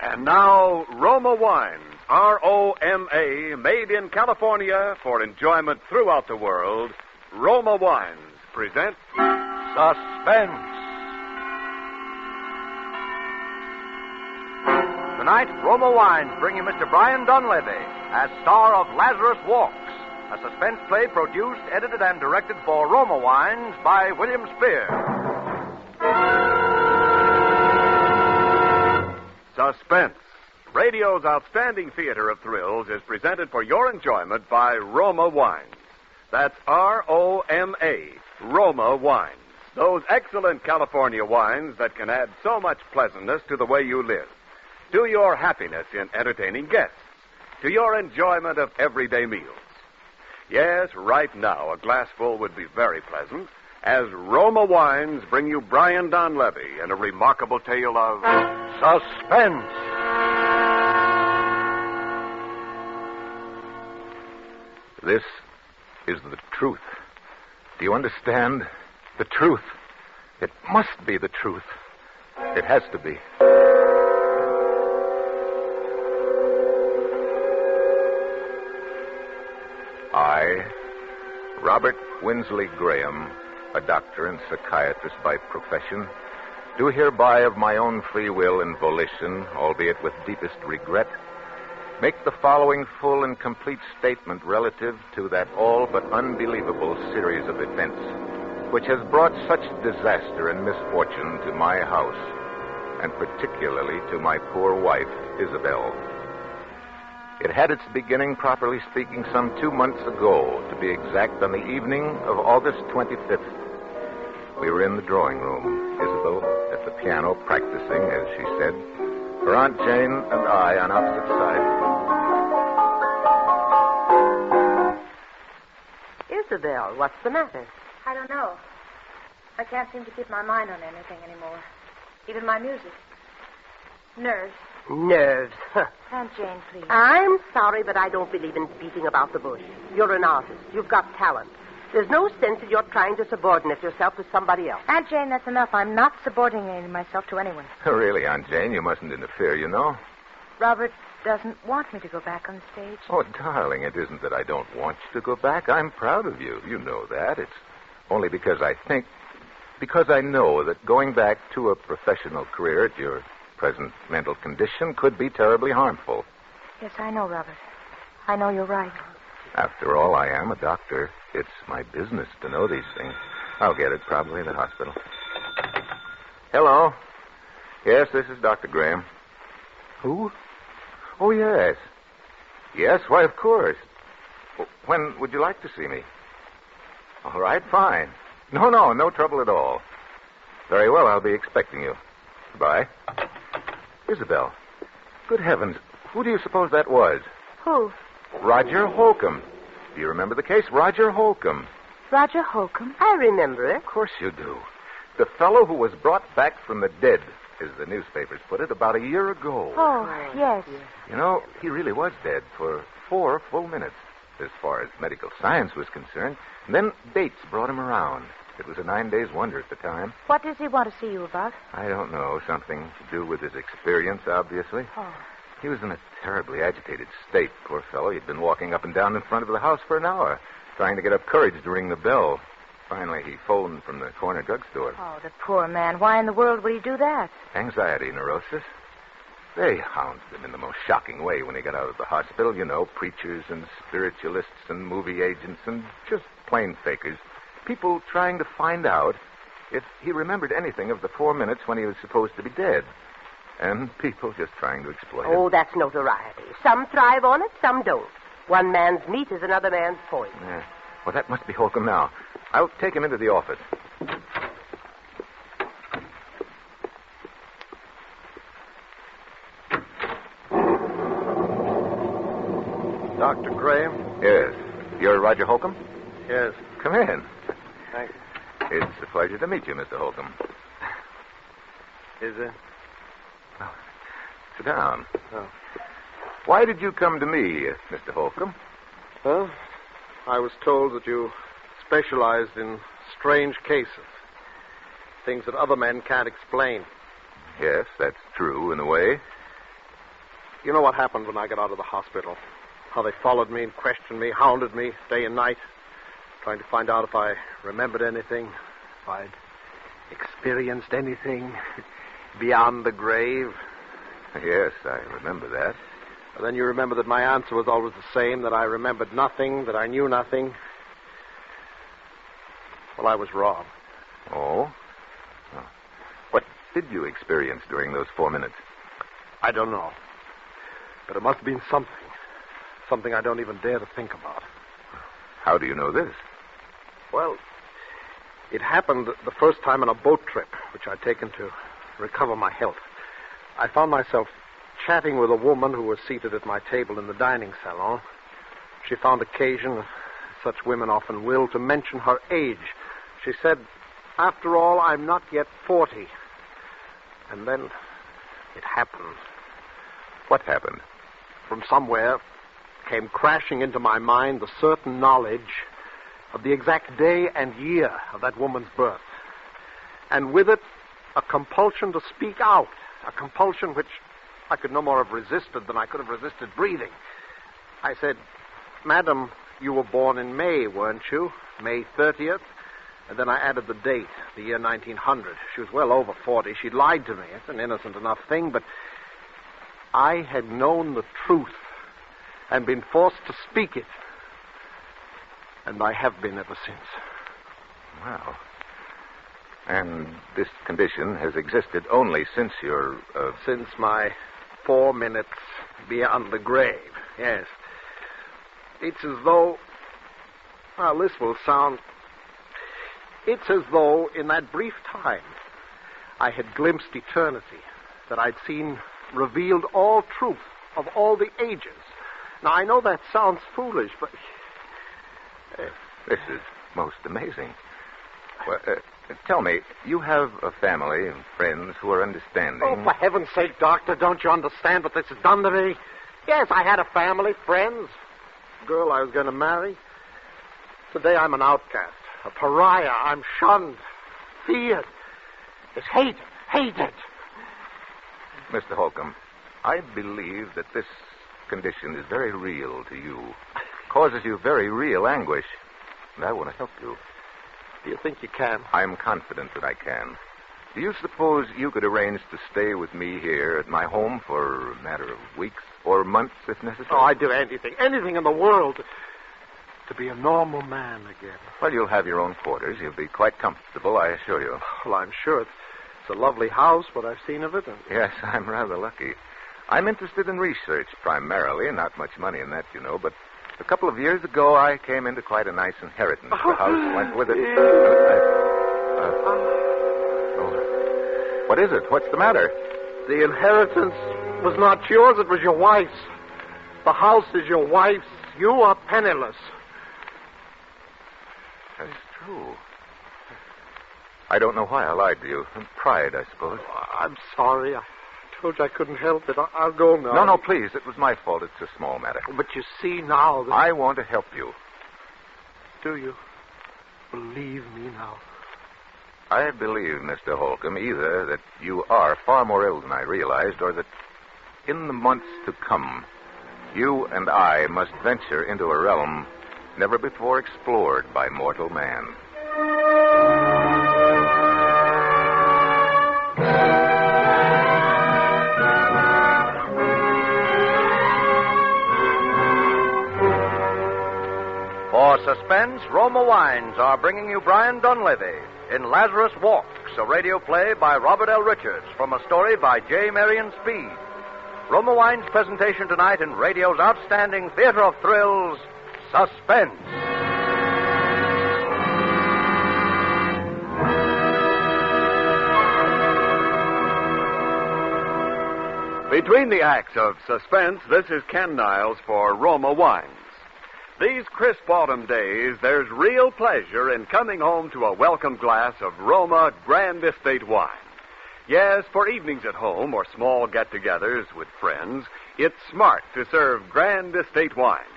And now, Roma Wines, R-O-M-A, made in California for enjoyment throughout the world. Roma Wines present Suspense. Tonight, Roma Wines bring you Mr. Brian Dunleavy as star of Lazarus Walks, a suspense play produced, edited, and directed for Roma Wines by William Spear. Suspense, radio's outstanding theater of thrills, is presented for your enjoyment by Roma Wines. That's R-O-M-A, Roma Wines. Those excellent California wines that can add so much pleasantness to the way you live, to your happiness in entertaining guests, to your enjoyment of everyday meals. Yes, right now, a glassful would be very pleasant, as Roma Wines bring you Brian Donlevy in a remarkable tale of suspense. This is the truth. Do you understand? The truth. It must be the truth. It has to be. I, Robert Winsley Graham, a doctor and psychiatrist by profession, do hereby of my own free will and volition, albeit with deepest regret, make the following full and complete statement relative to that all but unbelievable series of events which has brought such disaster and misfortune to my house, and particularly to my poor wife, Isabel. It had its beginning, properly speaking, some 2 months ago, to be exact, on the evening of August 25th. We were in the drawing room, Isabel at the piano practicing, as she said, her Aunt Jane and I on opposite sides. Isabel, what's the matter? I don't know. I can't seem to keep my mind on anything anymore. Even my music. Nerves. Nerves. Aunt Jane, please. I'm sorry, but I don't believe in beating about the bush. You're an artist. You've got talent. There's no sense in your trying to subordinate yourself to somebody else. Aunt Jane, that's enough. I'm not subordinating myself to anyone. Really, Aunt Jane, you mustn't interfere, you know. Robert doesn't want me to go back on stage. Oh, darling, it isn't that I don't want you to go back. I'm proud of you. You know that. It's only because I know that going back to a professional career at your present mental condition could be terribly harmful. Yes, I know, Robert. I know you're right. After all, I am a doctor. It's my business to know these things. I'll get it probably in the hospital. Hello. Yes, this is Dr. Graham. Who? Oh, yes. Yes, why, of course. When would you like to see me? All right, fine. No trouble at all. Very well, I'll be expecting you. Goodbye. Isabel, good heavens, who do you suppose that was? Who? Roger Holcomb. Do you remember the case? Roger Holcomb. Roger Holcomb? I remember it. Of course you do. The fellow who was brought back from the dead, as the newspapers put it, about a year ago. Oh, yes. You know, he really was dead for 4 full minutes, as far as medical science was concerned. And then Bates brought him around. It was a 9-days wonder at the time. What does he want to see you about? I don't know. Something to do with his experience, obviously. Oh. He was in a terribly agitated state, poor fellow. He'd been walking up and down in front of the house for an hour, trying to get up courage to ring the bell. Finally, he phoned from the corner drugstore. Oh, the poor man. Why in the world would he do that? Anxiety neurosis. They hounded him in the most shocking way when he got out of the hospital. You know, preachers and spiritualists and movie agents and just plain fakers. People trying to find out if he remembered anything of the 4 minutes when he was supposed to be dead. And people just trying to exploit him. Oh, that's notoriety. Some thrive on it, some don't. One man's meat is another man's poison. Yeah. Well, that must be Holcomb now. I'll take him into the office. Dr. Graham? Yes. You're Roger Holcomb? Yes. Come in. Thanks. It's a pleasure to meet you, Mr. Holcomb. Is it? Oh, sit down. Oh. Why did you come to me, Mr. Holcomb? Well, I was told that you specialized in strange cases. Things that other men can't explain. Yes, that's true in a way. You know what happened when I got out of the hospital? How they followed me and questioned me, hounded me day and night, trying to find out if I remembered anything, if I'd experienced anything beyond the grave. Yes, I remember that. And then you remember that my answer was always the same, that I remembered nothing, that I knew nothing. Well, I was wrong. Oh? What did you experience during those 4 minutes? I don't know. But it must have been something. Something I don't even dare to think about. How do you know this? Well, it happened the first time on a boat trip, which I'd taken to recover my health. I found myself chatting with a woman who was seated at my table in the dining salon. She found occasion, as such women often will, to mention her age. She said, "After all, I'm not yet 40. And then it happened. What happened? From somewhere came crashing into my mind the certain knowledge of the exact day and year of that woman's birth. And with it, a compulsion to speak out, a compulsion which I could no more have resisted than I could have resisted breathing. I said, "Madam, you were born in May, weren't you? May 30th? And then I added the date, the year 1900. She was well over 40. She'd lied to me. It's an innocent enough thing, but I had known the truth and been forced to speak it. And I have been ever since." Wow. And this condition has existed only since your... Since my 4 minutes beyond the grave, yes. It's as though... Well, this will sound... It's as though in that brief time I had glimpsed eternity, that I'd seen revealed all truth of all the ages. Now, I know that sounds foolish, but... This is most amazing. Well, tell me, you have a family and friends who are understanding. Oh, for heaven's sake, Doctor, don't you understand what this has done to me? Yes, I had a family, friends, girl I was going to marry. Today I'm an outcast, a pariah. I'm shunned, feared, it's hated. Mr. Holcomb, I believe that this condition is very real to you. Causes you very real anguish. And I want to help you. Do you think you can? I'm confident that I can. Do you suppose you could arrange to stay with me here at my home for a matter of weeks or months, if necessary? Oh, I'd do anything in the world to be a normal man again. Well, you'll have your own quarters. You'll be quite comfortable, I assure you. Well, I'm sure it's a lovely house, what I've seen of it. And... Yes, I'm rather lucky. I'm interested in research primarily. Not much money in that, you know, but a couple of years ago I came into quite a nice inheritance. The house went with it. What is it? What's the matter? The inheritance was not yours, it was your wife's. The house is your wife's. You are penniless. That's true. I don't know why I lied to you. Pride, I suppose. I'm sorry. I told you I couldn't help it. I'll go now. No, please. It was my fault. It's a small matter. But you see now that... I want to help you. Do you believe me now? I believe, Mr. Holcomb, either that you are far more ill than I realized, or that in the months to come, you and I must venture into a realm never before explored by mortal man. For Suspense, Roma Wines are bringing you Brian Dunleavy in Lazarus Walks, a radio play by Robert L. Richards from a story by J. Marion Speed. Roma Wines' presentation tonight in radio's outstanding theater of thrills, Suspense. Between the acts of Suspense, this is Ken Niles for Roma Wines. These crisp autumn days, there's real pleasure in coming home to a welcome glass of Roma Grand Estate wine. Yes, for evenings at home or small get-togethers with friends, it's smart to serve Grand Estate wines.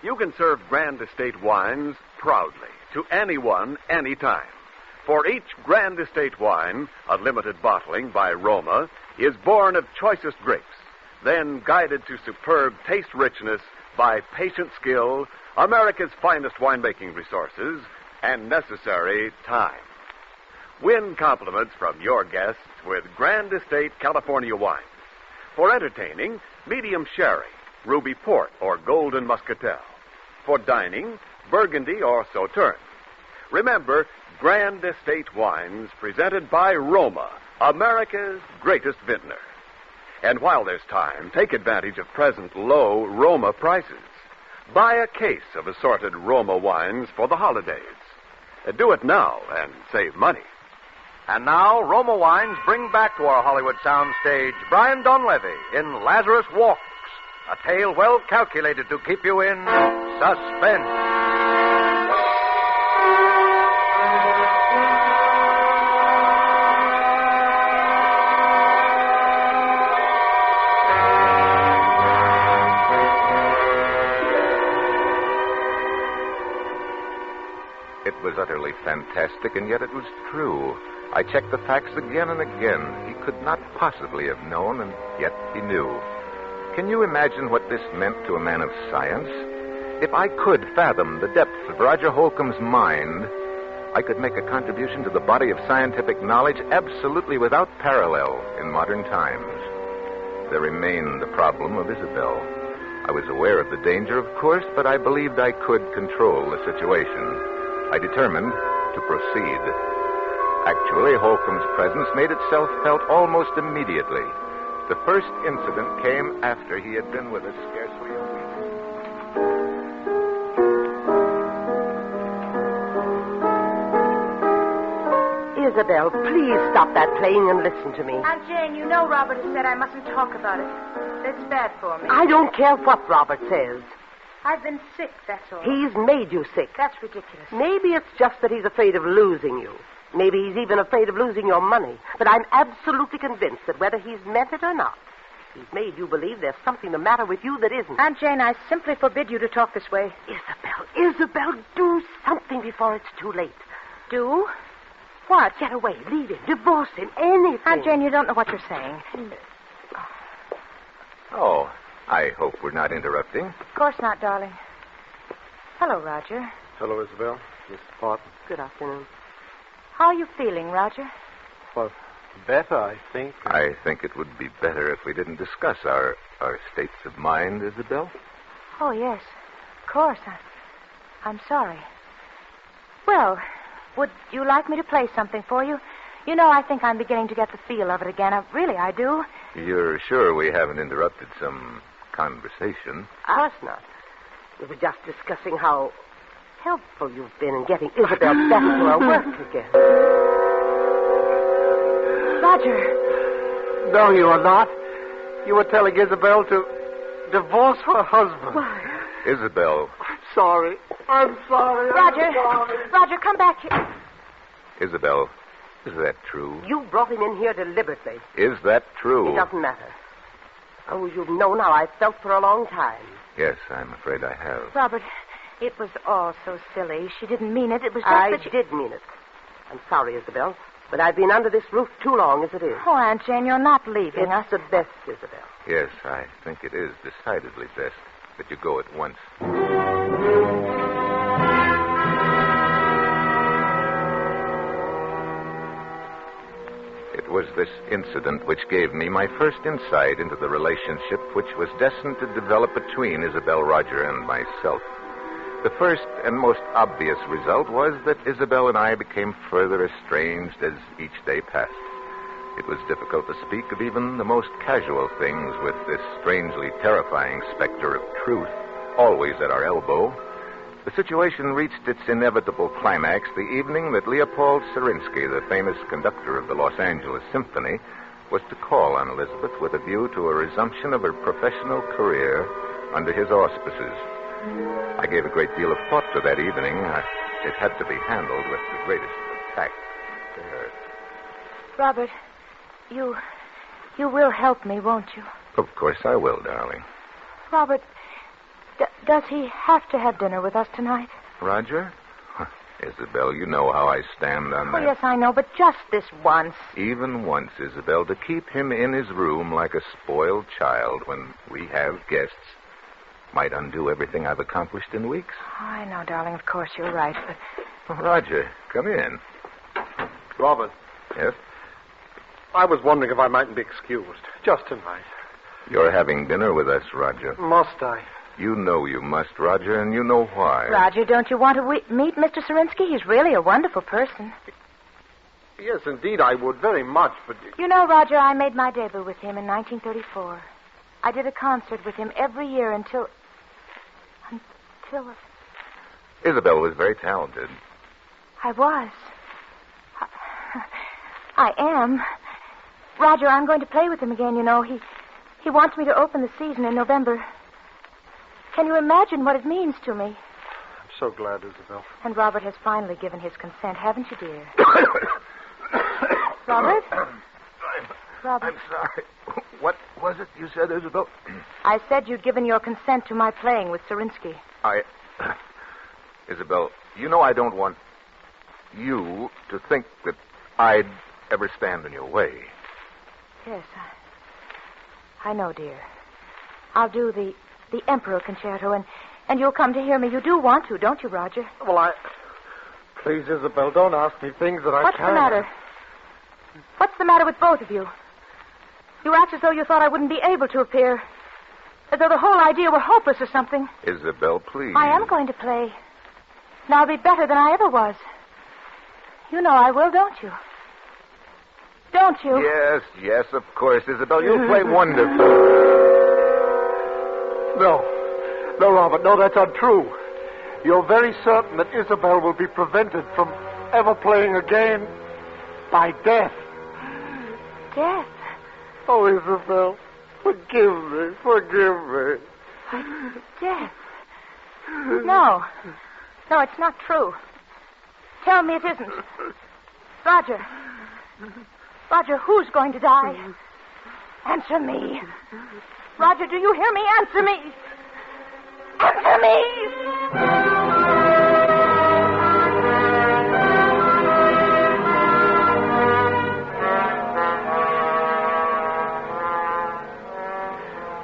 You can serve Grand Estate wines proudly to anyone, anytime. For each Grand Estate wine, a limited bottling by Roma, is born of choicest grapes, then guided to superb taste richness by patient skill, America's finest winemaking resources, and necessary time. Win compliments from your guests with Grand Estate California wines. For entertaining, medium sherry, ruby port, or golden muscatel. For dining, Burgundy or Sauterne. Remember, Grand Estate wines presented by Roma, America's greatest vintner. And while there's time, take advantage of present low Roma prices. Buy a case of assorted Roma wines for the holidays. Do it now and save money. And now, Roma Wines bring back to our Hollywood soundstage Brian Donlevy in Lazarus Walks, a tale well calculated to keep you in suspense. It was utterly fantastic, and yet it was true. I checked the facts again and again. He could not possibly have known, and yet he knew. Can you imagine what this meant to a man of science? If I could fathom the depths of Roger Holcomb's mind, I could make a contribution to the body of scientific knowledge absolutely without parallel in modern times. There remained the problem of Isabel. I was aware of the danger, of course, but I believed I could control the situation. I determined to proceed. Actually, Holcomb's presence made itself felt almost immediately. The first incident came after he had been with us scarcely a week. Isabel, please stop that playing and listen to me. Aunt Jane, you know Robert has said I mustn't talk about it. It's bad for me. I don't care what Robert says. I've been sick, that's all. He's made you sick. That's ridiculous. Maybe it's just that he's afraid of losing you. Maybe he's even afraid of losing your money. But I'm absolutely convinced that whether he's meant it or not, he's made you believe there's something the matter with you that isn't. Aunt Jane, I simply forbid you to talk this way. Isabel, do something before it's too late. Do? What? Get away, leave him, divorce him, anything. Aunt Jane, you don't know what you're saying. Oh, I hope we're not interrupting. Of course not, darling. Hello, Roger. Hello, Isabel. Mr. Barton. Good afternoon. How are you feeling, Roger? Well, better, I think. I think it would be better if we didn't discuss our states of mind, Isabel. Oh, yes. Of course. I'm sorry. Well, would you like me to play something for you? You know, I think I'm beginning to get the feel of it again. Really, I do. You're sure we haven't interrupted some conversation? Of course not. We were just discussing how helpful you've been in getting Isabel back to her work again. Roger. No, you are not. You were telling Isabel to divorce her husband. Why? Isabel. I'm sorry. Roger, come back here. Isabel, is that true? You brought him in here deliberately. Is that true? It doesn't matter. Oh, you've known how I felt for a long time. Yes, I'm afraid I have. Robert, it was all so silly. She didn't mean it. It was just I that she... did mean it. I'm sorry, Isabel, but I've been under this roof too long as it is. Oh, Aunt Jane, you're not leaving us. It's the best, Isabel. Yes, I think it is decidedly best that you go at once. It was this incident which gave me my first insight into the relationship which was destined to develop between Isabel, Roger, and myself. The first and most obvious result was that Isabel and I became further estranged as each day passed. It was difficult to speak of even the most casual things with this strangely terrifying specter of truth always at our elbow. The situation reached its inevitable climax the evening that Leopold Serinsky, the famous conductor of the Los Angeles Symphony, was to call on Elizabeth with a view to a resumption of her professional career under his auspices. I gave a great deal of thought to that evening. It had to be handled with the greatest tact to her. Robert, you will help me, won't you? Of course I will, darling. Robert, does he have to have dinner with us tonight? Roger? Isabel, you know how I stand on Oh, that. yes, I know, but just this once. Even once, Isabel, to keep him in his room like a spoiled child when we have guests might undo everything I've accomplished in weeks. Oh, I know, darling. Of course, you're right, but... Roger, come in. Robert, Yes? I was wondering if I mightn't be excused. Just tonight. You're having dinner with us, Roger. Must I? You know you must, Roger, and you know why. Roger, don't you want to meet Mr. Serinsky? He's really a wonderful person. Yes, indeed, I would very much, but... You know, Roger, I made my debut with him in 1934. I did a concert with him every year until... Isabel was very talented. I was. I am. Roger, I'm going to play with him again, you know. He wants me to open the season in November. Can you imagine what it means to me? I'm so glad, Isabel. And Robert has finally given his consent, haven't you, dear? Robert? Robert. I'm sorry. What was it you said, Isabel? I said you'd given your consent to my playing with Serinsky. Isabel, you know I don't want you to think that I'd ever stand in your way. Yes, I know, dear. I'll do the Emperor Concerto, and you'll come to hear me. You do want to, don't you, Roger? Well, Please, Isabel, don't ask me things that I can't. What's the matter? What's the matter with both of you? You act as though you thought I wouldn't be able to appear. As though the whole idea were hopeless or something. Isabel, please. I am going to play. And I'll be better than I ever was. You know I will, don't you? Don't you? Yes, of course, Isabel. You'll play wonderfully. No, Robert, no, that's untrue. You're very certain that Isabel will be prevented from ever playing again by death. Death? Oh, Isabel, forgive me. Death? No, it's not true. Tell me it isn't. Roger, who's going to die? Answer me. Roger, do you hear me? Answer me. Answer me.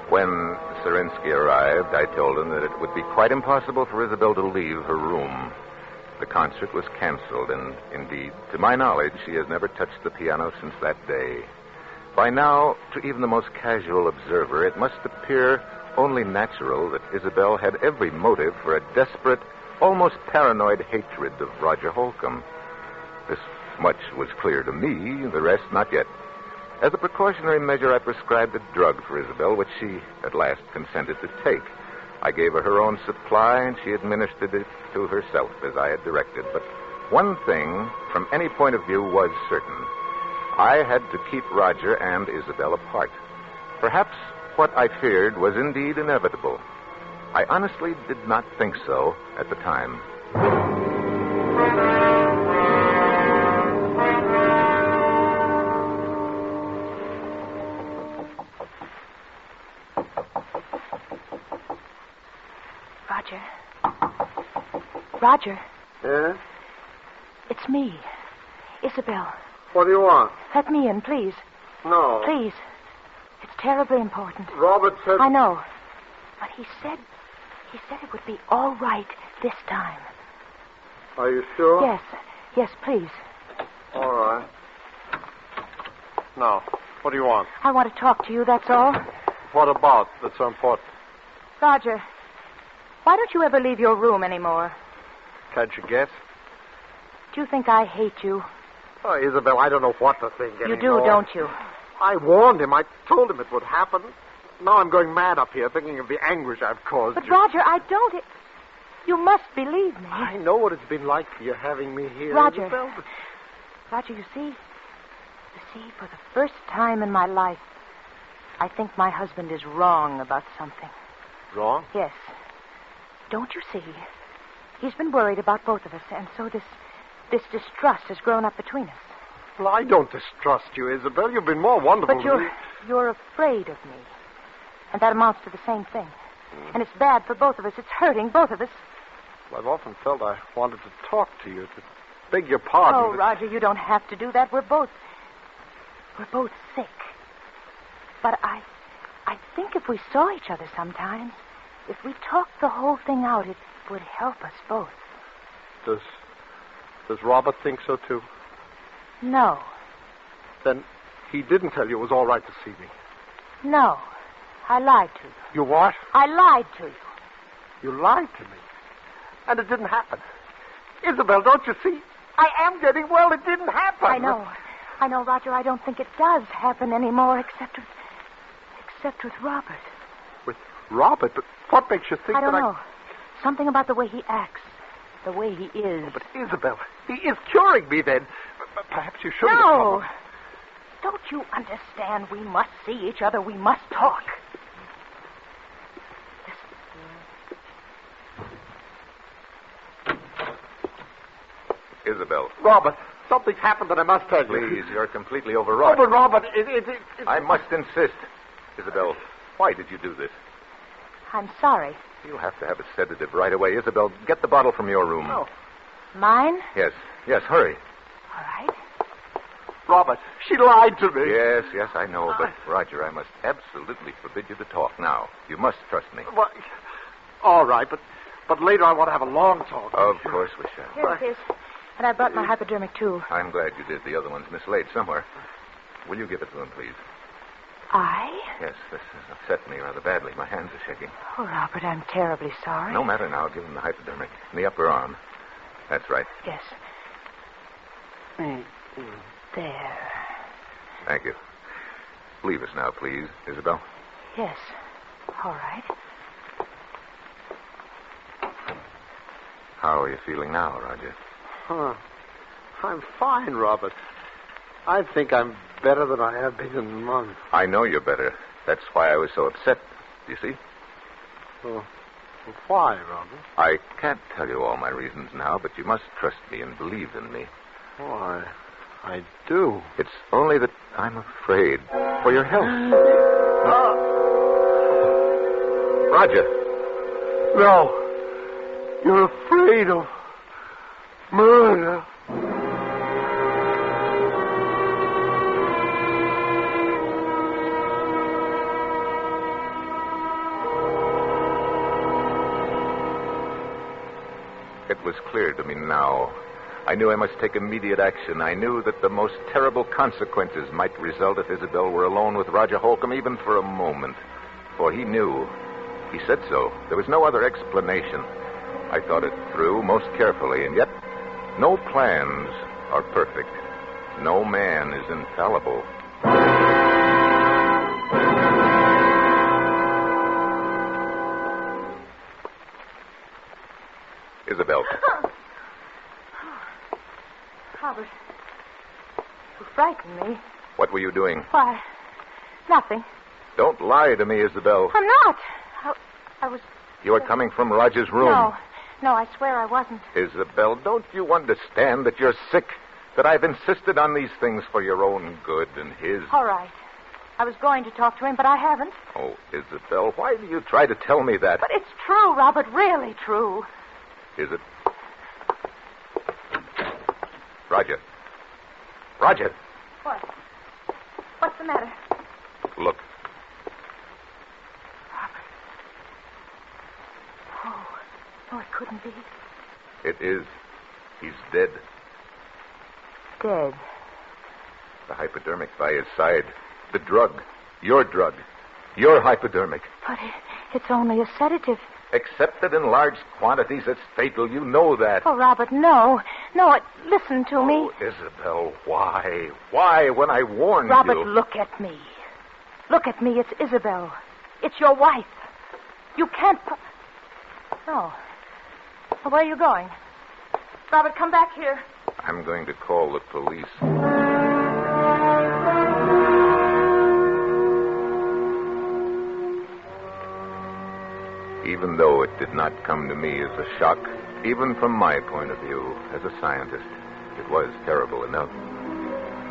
When Serinsky arrived, I told him that it would be quite impossible for Isabel to leave her room. The concert was canceled, and indeed, to my knowledge, she has never touched the piano since that day. By now, to even the most casual observer, it must appear only natural that Isabel had every motive for a desperate, almost paranoid hatred of Roger Holcomb. This much was clear to me, the rest not yet. As a precautionary measure, I prescribed a drug for Isabel, which she at last consented to take. I gave her own supply, and she administered it to herself as I had directed. But one thing, from any point of view, was certain. I had to keep Roger and Isabel apart. Perhaps what I feared was indeed inevitable. I honestly did not think so at the time. Roger. Yeah? It's me, Isabel. What do you want? Let me in, please. No. Please. It's terribly important. Robert said... I know. But he said it would be all right this time. Are you sure? Yes, please. All right. Now, what do you want? I want to talk to you, that's all. What about that's so important? Roger, why don't you ever leave your room anymore? Can't you guess? Do you think I hate you? Oh, Isabel, I don't know what to think anymore. You do, don't you? I warned him. I told him it would happen. Now I'm going mad up here thinking of the anguish I've caused But, you. Roger, I don't... You must believe me. I know what it's been like for you having me here, Roger. Isabel. Roger, you see, for the first time in my life, I think my husband is wrong about something. Wrong? Yes. Don't you see? He's been worried about both of us, and so this distrust has grown up between us. Well, I don't distrust you, Isabel. You've been more wonderful But than you're afraid of me. And that amounts to the same thing. And it's bad for both of us. It's hurting both of us. Well, I've often felt I wanted to talk to you, to beg your pardon. Oh, Roger, you don't have to do that. We're both sick. But I think if we saw each other sometimes, if we talked the whole thing out, it would help us both. Does Robert think so, too? No. Then he didn't tell you it was all right to see me. No. I lied to you. You what? I lied to you. You lied to me. And it didn't happen. Isabel, don't you see? I am getting well. It didn't happen. I know, Roger. I don't think it does happen anymore, except with Robert. With Robert? But what makes you think I don't know. Something about the way he acts. The way he is. Oh, but Isabel, he is curing me then. Perhaps you shouldn't have No. Don't you understand? We must see each other. We must talk. Isabel. Robert, something's happened that I must tell you. Please, you're completely overwrought. Oh, but Robert, I must insist. Isabel, why did you do this? I'm sorry. You'll have to have a sedative right away. Isabel, get the bottle from your room. No. Mine? Yes, hurry. All right. Robert, she lied to me. Yes, I know. But, Roger, I must absolutely forbid you to talk now. You must trust me. Well, all right, but later I want to have a long talk. Of course we shall. Here it is. And I brought my hypodermic, too. I'm glad you did. The other one's mislaid somewhere. Will you give it to him, please? I? Yes, this has upset me rather badly. My hands are shaking. Oh, Robert, I'm terribly sorry. No matter now. Give him the hypodermic. In the upper arm. That's right. Yes. There. Thank you. Leave us now, please, Isabel. Yes. All right. How are you feeling now, Roger? I'm fine, Robert. I think I'm better than I have been in months. I know you're better. That's why I was so upset. You see? Well, why, Robert? I can't tell you all my reasons now, but you must trust me and believe in me. Oh, I do. It's only that I'm afraid for your health. Roger. No. You're afraid of murder. It was clear to me now. I knew I must take immediate action. I knew that the most terrible consequences might result if Isabel were alone with Roger Holcomb even for a moment. For he knew. He said so. There was no other explanation. I thought it through most carefully, and yet no plans are perfect. No man is infallible. Isabel. Robert, you frightened me. What were you doing? Why, nothing. Don't lie to me, Isabel. I'm not. I was... You were coming from Roger's room. No, I swear I wasn't. Isabel, don't you understand that you're sick? That I've insisted on these things for your own good and his? All right. I was going to talk to him, but I haven't. Oh, Isabel, why do you try to tell me that? But it's true, Robert, really true. Is it? Roger. Roger. What? What's the matter? Look. Robert. Oh, no, it couldn't be. It is. He's dead. Dead. The hypodermic by his side. The drug. Your drug. Your hypodermic. But it's only a sedative. Accepted in large quantities, it's fatal. You know that. Oh, Robert, no. No, listen to me. Oh, Isabel, why? Why, when I warned Robert, you? look at me. Look at me. It's Isabel. It's your wife. You can't... No. Well, where are you going? Robert, come back here. I'm going to call the police. Even though it did not come to me as a shock, even from my point of view as a scientist, it was terrible enough.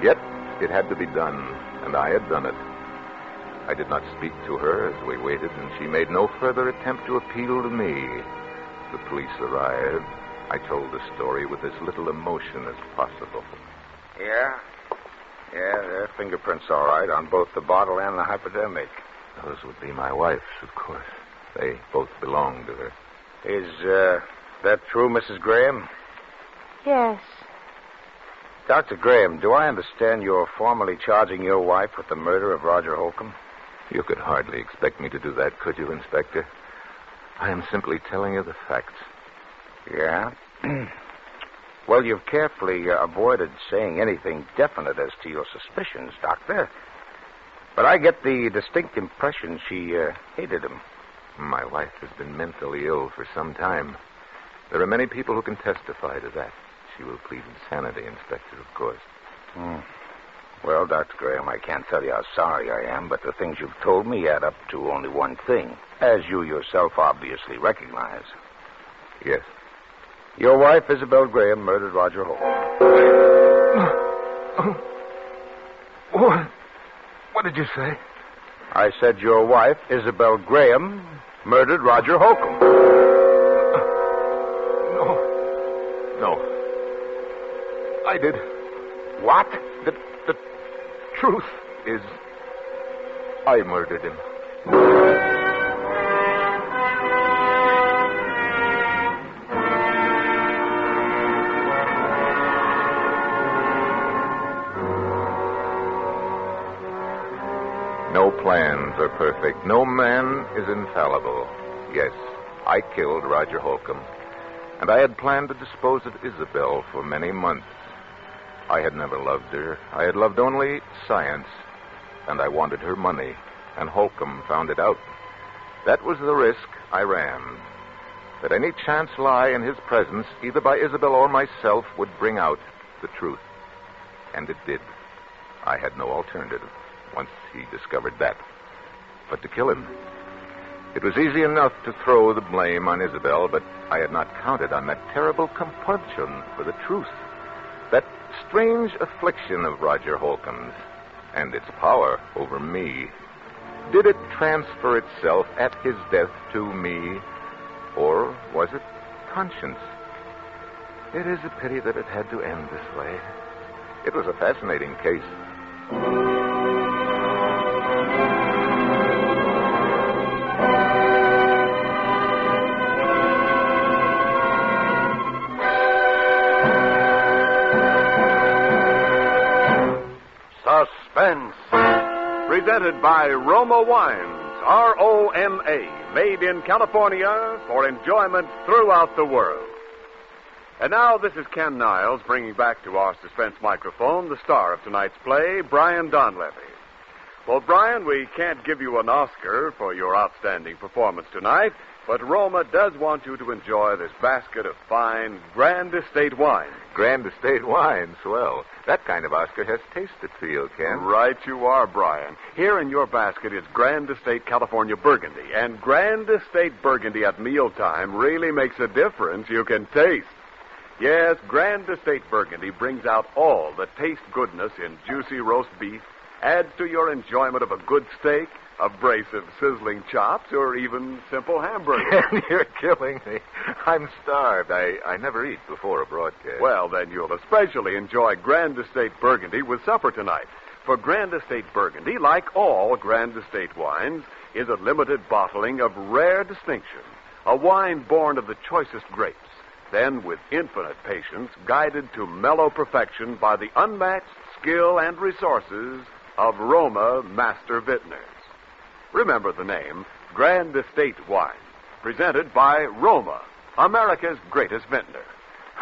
Yet, it had to be done, and I had done it. I did not speak to her as we waited, and she made no further attempt to appeal to me. the police arrived, I told the story with as little emotion as possible. Yeah? Yeah, their fingerprints all right on both the bottle and the hypodermic. Those would be my wife's, of course. They both belong to her. Is, that true, Mrs. Graham? Yes. Dr. Graham, do I understand you're formally charging your wife with the murder of Roger Holcomb? You could hardly expect me to do that, could you, Inspector? I am simply telling you the facts. Yeah? Well, you've carefully avoided saying anything definite as to your suspicions, Doctor. But I get the distinct impression she hated him. My wife has been mentally ill for some time. There are many people who can testify to that. She will plead insanity, Inspector, of course. Well, Dr. Graham, I can't tell you how sorry I am, but the things you've told me add up to only one thing, as you yourself obviously recognize. Yes. Your wife, Isabel Graham, murdered Roger Holcomb. What did you say? I said your wife, Isabel Graham, murdered Roger Holcomb. No. I did. What? The truth is, I murdered him. No plans are perfect. No man is infallible. Yes, I killed Roger Holcomb, and I had planned to dispose of Isabel for many months. I had never loved her. I had loved only science, and I wanted her money, and Holcomb found it out. That was the risk I ran. That any chance lie in his presence, either by Isabel or myself, would bring out the truth. And it did. I had no alternative once he discovered that but to kill him. It was easy enough to throw the blame on Isabel, but I had not counted on that terrible compunction for the truth. That strange affliction of Roger Holcomb's and its power over me. Did it transfer itself at his death to me, or was it conscience? It is a pity that it had to end this way. It was a fascinating case. Suspense. Presented by Roma Wines, R-O-M-A, made in California for enjoyment throughout the world. And now this is Ken Niles bringing back to our suspense microphone the star of tonight's play, Brian Donlevy. Well, Brian, we can't give you an Oscar for your outstanding performance tonight, but Roma does want you to enjoy this basket of fine Grand Estate wine. Grand Estate wine, swell. That kind of Oscar has taste appeal, Ken. Right you are, Brian. Here in your basket is Grand Estate California Burgundy, and Grand Estate Burgundy at mealtime really makes a difference you can taste. Yes, Grand Estate Burgundy brings out all the taste goodness in juicy roast beef, adds to your enjoyment of a good steak, a brace of sizzling chops, or even simple hamburgers. You're killing me. I'm starved. I never eat before a broadcast. Well, then you'll especially enjoy Grand Estate Burgundy with supper tonight. For Grand Estate Burgundy, like all Grand Estate wines, is a limited bottling of rare distinction, a wine born of the choicest grapes, then with infinite patience, guided to mellow perfection by the unmatched skill and resources of Roma Master Vintners. Remember the name, Grand Estate Wine, presented by Roma, America's greatest vintner.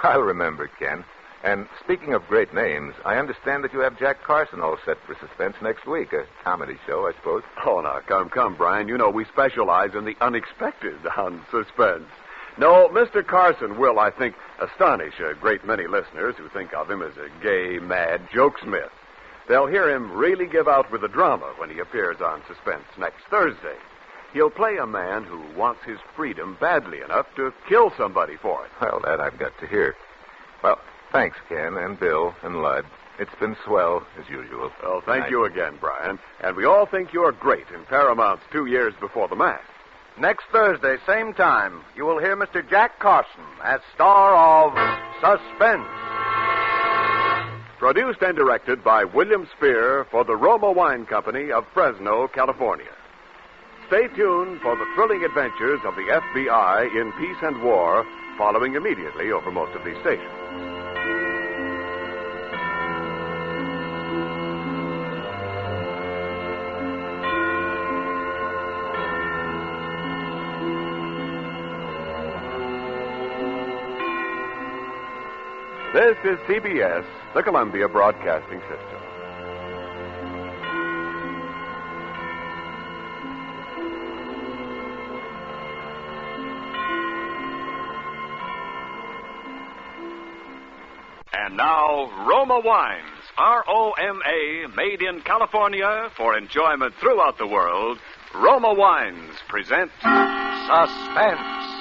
I'll remember, Ken. And speaking of great names, I understand that you have Jack Carson all set for Suspense next week, a comedy show, I suppose. Oh, now, come, Brian. You know we specialize in the unexpected on Suspense. No, Mr. Carson will, I think, astonish a great many listeners who think of him as a gay, mad jokesmith. They'll hear him really give out with the drama when he appears on Suspense next Thursday. He'll play a man who wants his freedom badly enough to kill somebody for it. Well, that I've got to hear. Well, thanks, Ken, and Bill, and Lud. It's been swell, as usual. Well, thank you again, Brian. And we all think you're great in Paramount's 2 Years Before the Mask. Next Thursday, same time, you will hear Mr. Jack Carson as star of Suspense. Produced and directed by William Spear for the Roma Wine Company of Fresno, California. Stay tuned for the thrilling adventures of the FBI in peace and war, following immediately over most of these stations. This is CBS, the Columbia Broadcasting System. And now, Roma Wines, R-O-M-A, made in California for enjoyment throughout the world. Roma Wines present Suspense.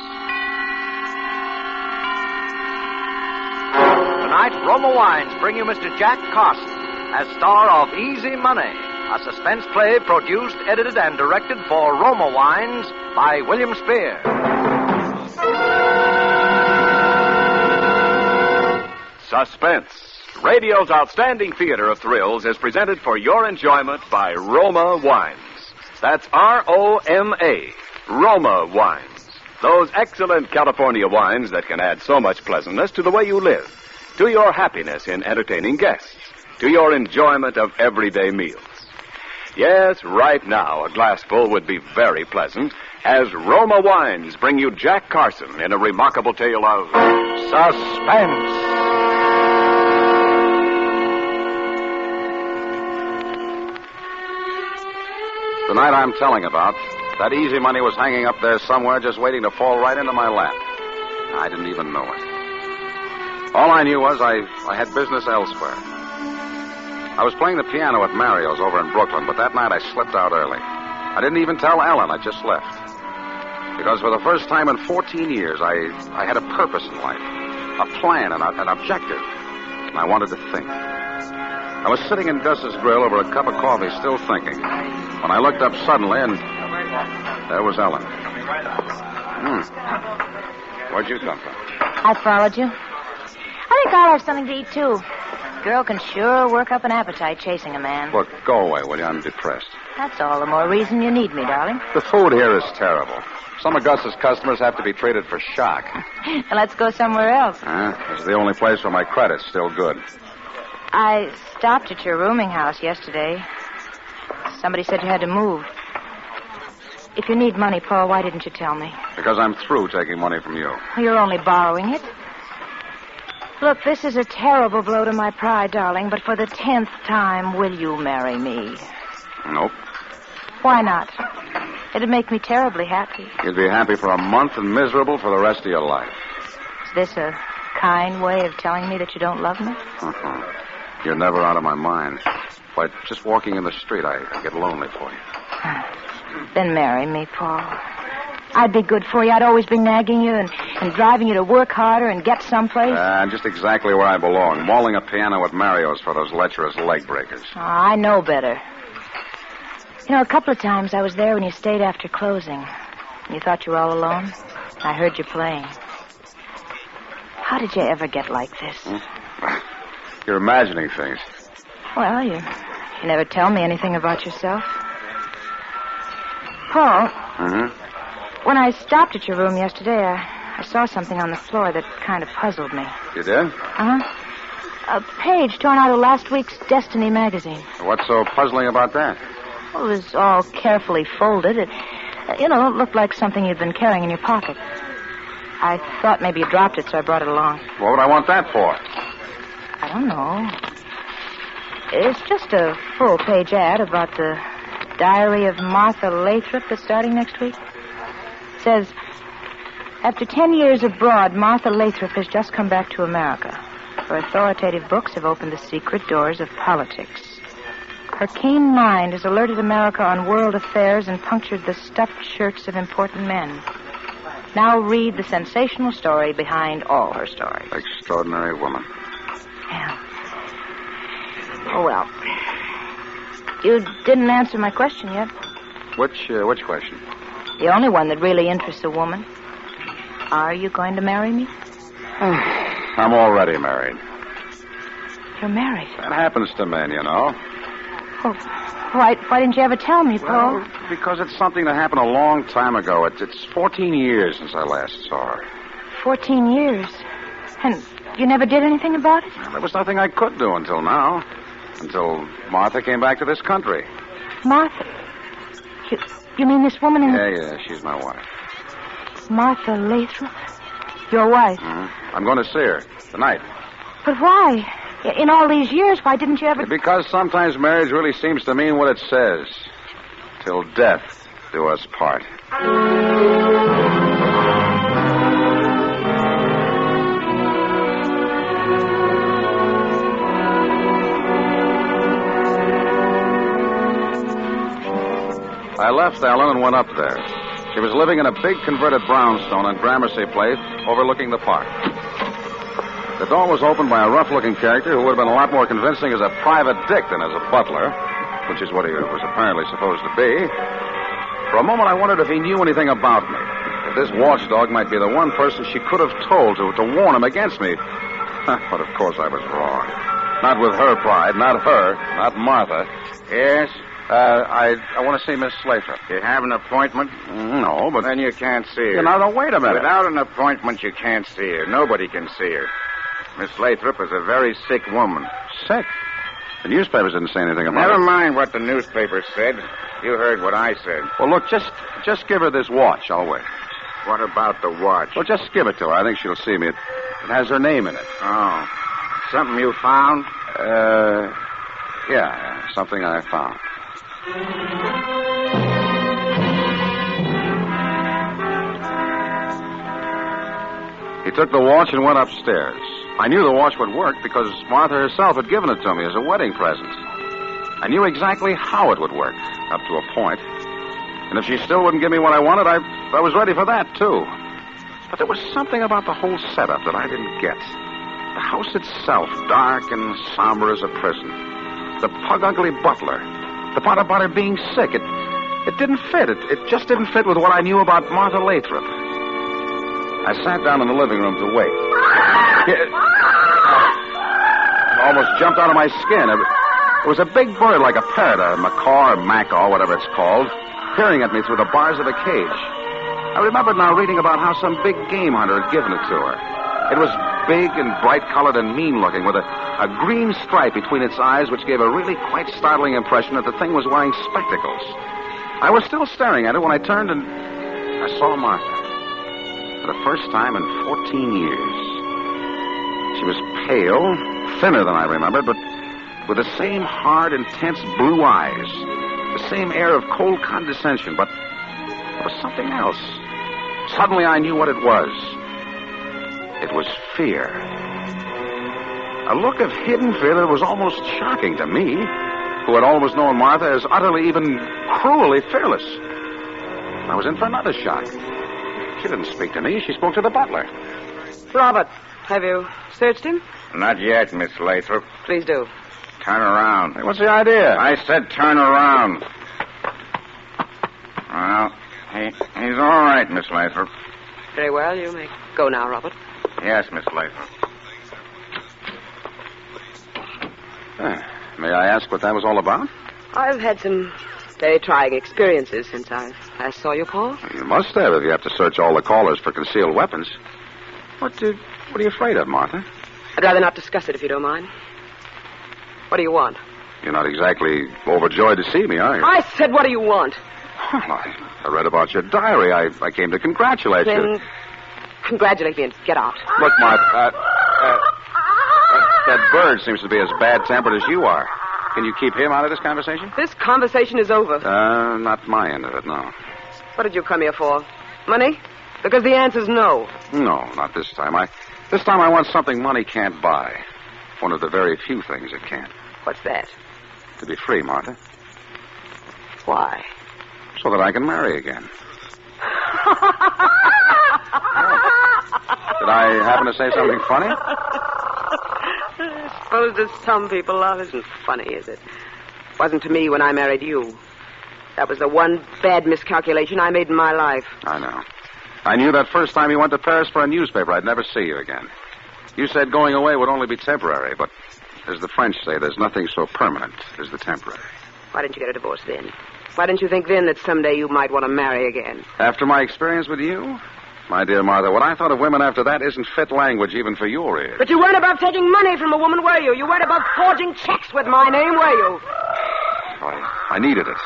Tonight, Roma Wines bring you Mr. Jack Carson as star of Easy Money, a suspense play produced, edited, and directed for Roma Wines by William Spear. Suspense, radio's outstanding theater of thrills, is presented for your enjoyment by Roma Wines. That's R-O-M-A, Roma Wines. Those excellent California wines that can add so much pleasantness to the way you live, to your happiness in entertaining guests, to your enjoyment of everyday meals. Yes, right now, a glassful would be very pleasant as Roma Wines bring you Jack Carson in a remarkable tale of Suspense. The night I'm telling about, that Easy Money was hanging up there somewhere just waiting to fall right into my lap. I didn't even know it. All I knew was I had business elsewhere. I was playing the piano at Mario's over in Brooklyn, but that night I slipped out early. I didn't even tell Ellen. I just left. Because for the first time in 14 years, I had a purpose in life, a plan, an objective, and I wanted to think. I was sitting in Gus's grill over a cup of coffee, still thinking, when I looked up suddenly, and there was Ellen. Where'd you come from? I followed you. I think I'll have something to eat, too. Girl can sure work up an appetite chasing a man. Look, go away, will you? I'm depressed. That's all the more reason you need me, darling. The food here is terrible. Some of Gus's customers have to be treated for shock. Let's go somewhere else. This is the only place where my credit's still good. I stopped at your rooming house yesterday. Somebody said you had to move. If you need money, Paul, why didn't you tell me? Because I'm through taking money from you. You're only borrowing it. Look, this is a terrible blow to my pride, darling, but for the 10th time, will you marry me? Nope. Why not? It'd make me terribly happy. You'd be happy for a month and miserable for the rest of your life. Is this a kind way of telling me that you don't love me? You're never out of my mind. By just walking in the street, I get lonely for you. Then marry me, Paul. I'd be good for you. I'd always be nagging you and driving you to work harder and get someplace. Just exactly where I belong. Mauling a piano at Mario's for those lecherous leg breakers. Oh, I know better. You know, a couple of times I was there when you stayed after closing. You thought you were all alone. I heard you playing. How did you ever get like this? You're imagining things. Well, you never tell me anything about yourself. Paul. When I stopped at your room yesterday, I saw something on the floor that kind of puzzled me. You did? A page torn out of last week's Destiny magazine. What's so puzzling about that? Well, it was all carefully folded. It looked like something you'd been carrying in your pocket. I thought maybe you dropped it, so I brought it along. What would I want that for? I don't know. It's just a full-page ad about the Diary of Martha Lathrop that's starting next week. It says, after 10 years abroad, Martha Lathrop has just come back to America. Her authoritative books have opened the secret doors of politics. Her keen mind has alerted America on world affairs and punctured the stuffed shirts of important men. Now read the sensational story behind all her stories. Extraordinary woman. Yeah. Oh, well. You didn't answer my question yet. Which question? The only one that really interests a woman. Are you going to marry me? I'm already married. You're married? That happens to men, you know. Oh, why didn't you ever tell me, Paul? Well, because it's something that happened a long time ago. It's 14 years since I last saw her. 14 years. And you never did anything about it? Well, there was nothing I could do until now. Until Martha came back to this country. Martha? You mean this woman in... Yeah, she's my wife. Martha Lathrop? Your wife? Mm-hmm. I'm going to see her tonight. But why? In all these years, why didn't you ever... Because sometimes marriage really seems to mean what it says. Till death do us part. I left Ellen and went up there. She was living in a big converted brownstone on Gramercy Place, overlooking the park. The door was opened by a rough-looking character who would have been a lot more convincing as a private dick than as a butler, which is what he was apparently supposed to be. For a moment, I wondered if he knew anything about me. If this watchdog might be the one person she could have told to warn him against me. But, of course, I was wrong. Not with her pride, not her, not Martha. Yes? I want to see Miss Lathrop. You have an appointment? No, but... Then you can't see her. Now, wait a minute. Without an appointment, you can't see her. Nobody can see her. Miss Lathrop is a very sick woman. Sick? The newspapers didn't say anything about Never it. mind what the newspapers said. You heard what I said. Well, look, just give her this watch. I'll wait. What about the watch? Well, just give it to her. I think she'll see me. It has her name in it. Oh. Something you found? Yeah, something I found. He took the watch and went upstairs. I knew the watch would work because Martha herself had given it to me as a wedding present. I knew exactly how it would work, up to a point. And if she still wouldn't give me what I wanted, I was ready for that, too. But there was something about the whole setup that I didn't get. The house itself, dark and somber as a prison. The pug-ugly butler. The part about her being sick. It didn't fit. It just didn't fit with what I knew about Martha Lathrop. I sat down in the living room to wait. It almost jumped out of my skin. It was a big bird like a parrot, a macaw or macaw, whatever it's called, peering at me through the bars of the cage. I remembered now reading about how some big game hunter had given it to her. It was big and bright-colored and mean-looking, with a green stripe between its eyes, which gave a really quite startling impression that the thing was wearing spectacles. I was still staring at it when I turned and I saw Martha. For the first time in 14 years. She was pale, thinner than I remembered, but with the same hard, intense blue eyes, the same air of cold condescension, but there was something else. Suddenly I knew what it was. It was fear. A look of hidden fear that was almost shocking to me, who had always known Martha as utterly, even cruelly fearless. I was in for another shock. She didn't speak to me. She spoke to the butler. Robert, have you searched him? Not yet, Miss Lathrop. Please do. Turn around. Hey, what's the idea? I said turn around. Well, he's all right, Miss Lathrop. Very well. You may go now, Robert. Yes, Miss Lathrop. May I ask what that was all about? I've had some very trying experiences since I last saw you, Paul. You must have if you have to search all the callers for concealed weapons. What are you afraid of, Martha? I'd rather not discuss it if you don't mind. What do you want? You're not exactly overjoyed to see me, are you? I said, what do you want? Well, I read about your diary. I came to congratulate Then you. congratulate me and get out. Look, Martha, that bird seems to be as bad-tempered as you are. Can you keep him out of this conversation? This conversation is over. Not my end of it, no. What did you come here for? Money? Because the answer's no. No, not this time. This time I want something money can't buy. One of the very few things it can't. What's that? To be free, Martha. Why? So that I can marry again. Did I happen to say something funny? I suppose to some people love isn't funny, is it? Wasn't to me when I married you. That was the one bad miscalculation I made in my life. I know. I knew that first time you went to Paris for a newspaper, I'd never see you again. You said going away would only be temporary, but as the French say, there's nothing so permanent as the temporary. Why didn't you get a divorce then? Why didn't you think then that someday you might want to marry again? After my experience with you? My dear Martha, what I thought of women after that isn't fit language even for your ears. But you weren't above taking money from a woman, were you? You weren't above forging checks with my name, were you? I needed it.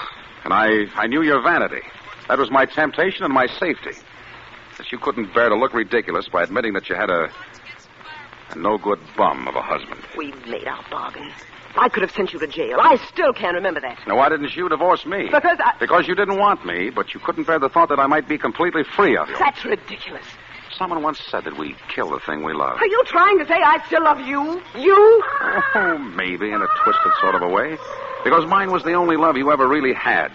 And I knew your vanity. That was my temptation and my safety. That you couldn't bear to look ridiculous by admitting that you had a no-good bum of a husband. We made our bargain. I could have sent you to jail. I still can't remember that. Now, why didn't you divorce me? Because you didn't want me, but you couldn't bear the thought that I might be completely free of you. That's ridiculous. Someone once said that we kill the thing we love. Are you trying to say I still love you? You? Oh, maybe in a twisted sort of a way. Because mine was the only love you ever really had.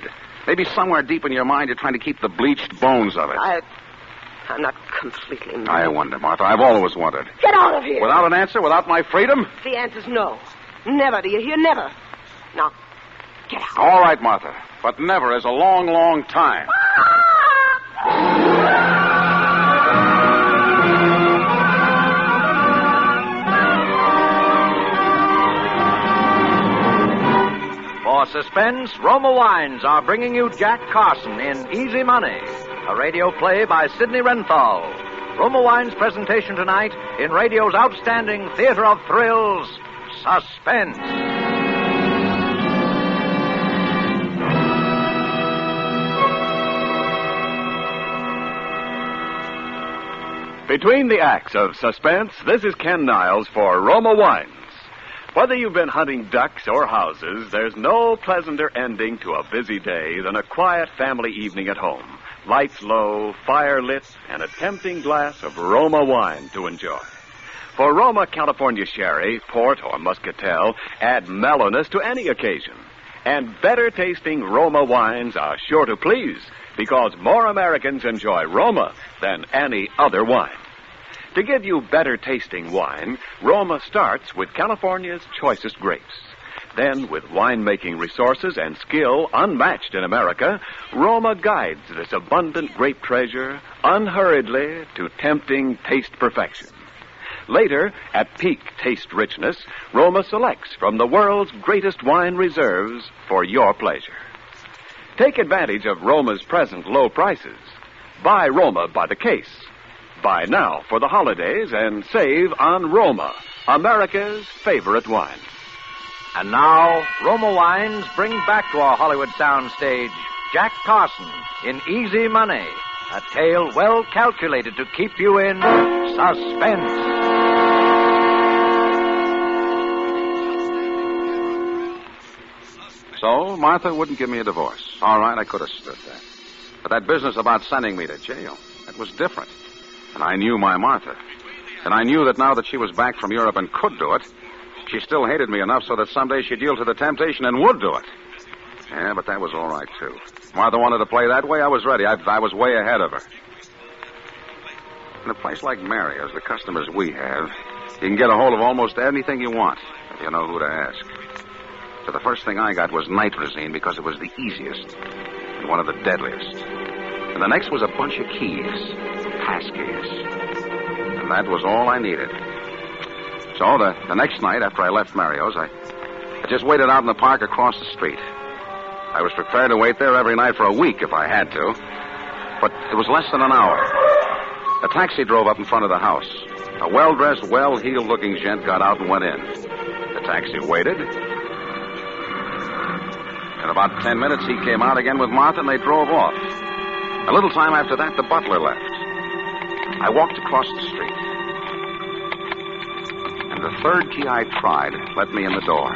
Maybe somewhere deep in your mind you're trying to keep the bleached bones of it. I'm not completely mad. I wonder, Martha. I've always wondered. Get out of here. Without an answer, without my freedom? The answer's no. Never, do you hear? Never. Now, get out. All right, Martha. But never is a long, long time. For Suspense, Roma Wines are bringing you Jack Carson in Easy Money, a radio play by Sidney Renthal. Roma Wines' presentation tonight in radio's outstanding theater of thrills, Suspense. Between the acts of Suspense, this is Ken Niles for Roma Wines. Whether you've been hunting ducks or houses, there's no pleasanter ending to a busy day than a quiet family evening at home. Lights low, fire lit, and a tempting glass of Roma wine to enjoy. For Roma California Sherry, Port, or Muscatel add mellowness to any occasion. And better-tasting Roma wines are sure to please, because more Americans enjoy Roma than any other wine. To give you better-tasting wine, Roma starts with California's choicest grapes. Then, with winemaking resources and skill unmatched in America, Roma guides this abundant grape treasure unhurriedly to tempting taste perfection. Later, at peak taste richness, Roma selects from the world's greatest wine reserves for your pleasure. Take advantage of Roma's present low prices. Buy Roma by the case. Buy now for the holidays and save on Roma, America's favorite wine. And now, Roma Wines bring back to our Hollywood soundstage Jack Carson in Easy Money, a tale well calculated to keep you in suspense. So, Martha wouldn't give me a divorce. All right, I could have stood that. But that business about sending me to jail, that was different. And I knew my Martha. And I knew that now that she was back from Europe and could do it, she still hated me enough so that someday she'd yield to the temptation and would do it. Yeah, but that was all right, too. Martha wanted to play that way. I was ready. I was way ahead of her. In a place like Mario's, the customers we have, you can get a hold of almost anything you want if you know who to ask. So the first thing I got was nitrazine because it was the easiest and one of the deadliest. And the next was a bunch of keys, passkeys. And that was all I needed. So the next night after I left Mario's, I just waited out in the park across the street. I was prepared to wait there every night for a week if I had to. But it was less than an hour. A taxi drove up in front of the house. A well-dressed, well-heeled looking gent got out and went in. The taxi waited. In about 10 minutes, he came out again with Martha, and they drove off. A little time after that, the butler left. I walked across the street. And the third key I tried let me in the door.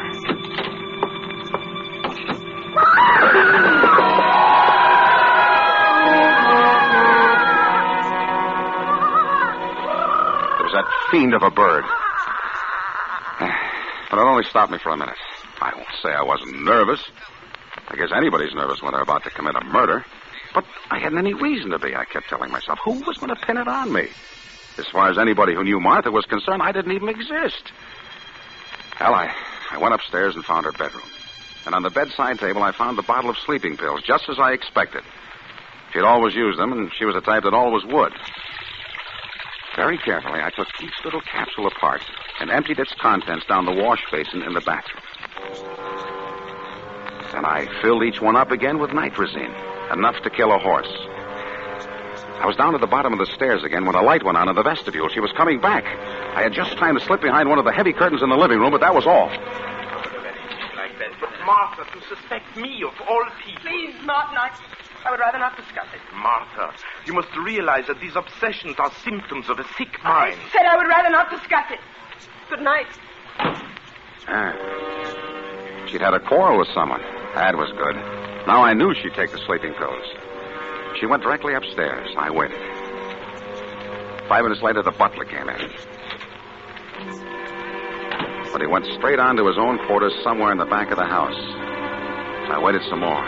It was that fiend of a bird. But it only stopped me for a minute. I won't say I wasn't nervous. I guess anybody's nervous when they're about to commit a murder. But I hadn't any reason to be, I kept telling myself. Who was going to pin it on me? As far as anybody who knew Martha was concerned, I didn't even exist. Well, I went upstairs and found her bedroom. And on the bedside table, I found the bottle of sleeping pills, just as I expected. She'd always used them, and she was the type that always would. Very carefully, I took each little capsule apart and emptied its contents down the wash basin in the bathroom. Then I filled each one up again with nitrazine, enough to kill a horse. I was down at the bottom of the stairs again when a light went on in the vestibule. She was coming back. I had just time to slip behind one of the heavy curtains in the living room, but that was all. But Martha, to suspect me of all people... Please, Martin, I would rather not discuss it. Martha, you must realize that these obsessions are symptoms of a sick mind. I said I would rather not discuss it. Good night. She'd had a quarrel with someone. That was good. Now I knew she'd take the sleeping pills. She went directly upstairs. I waited. 5 minutes later, the butler came in. But he went straight on to his own quarters somewhere in the back of the house. I waited some more.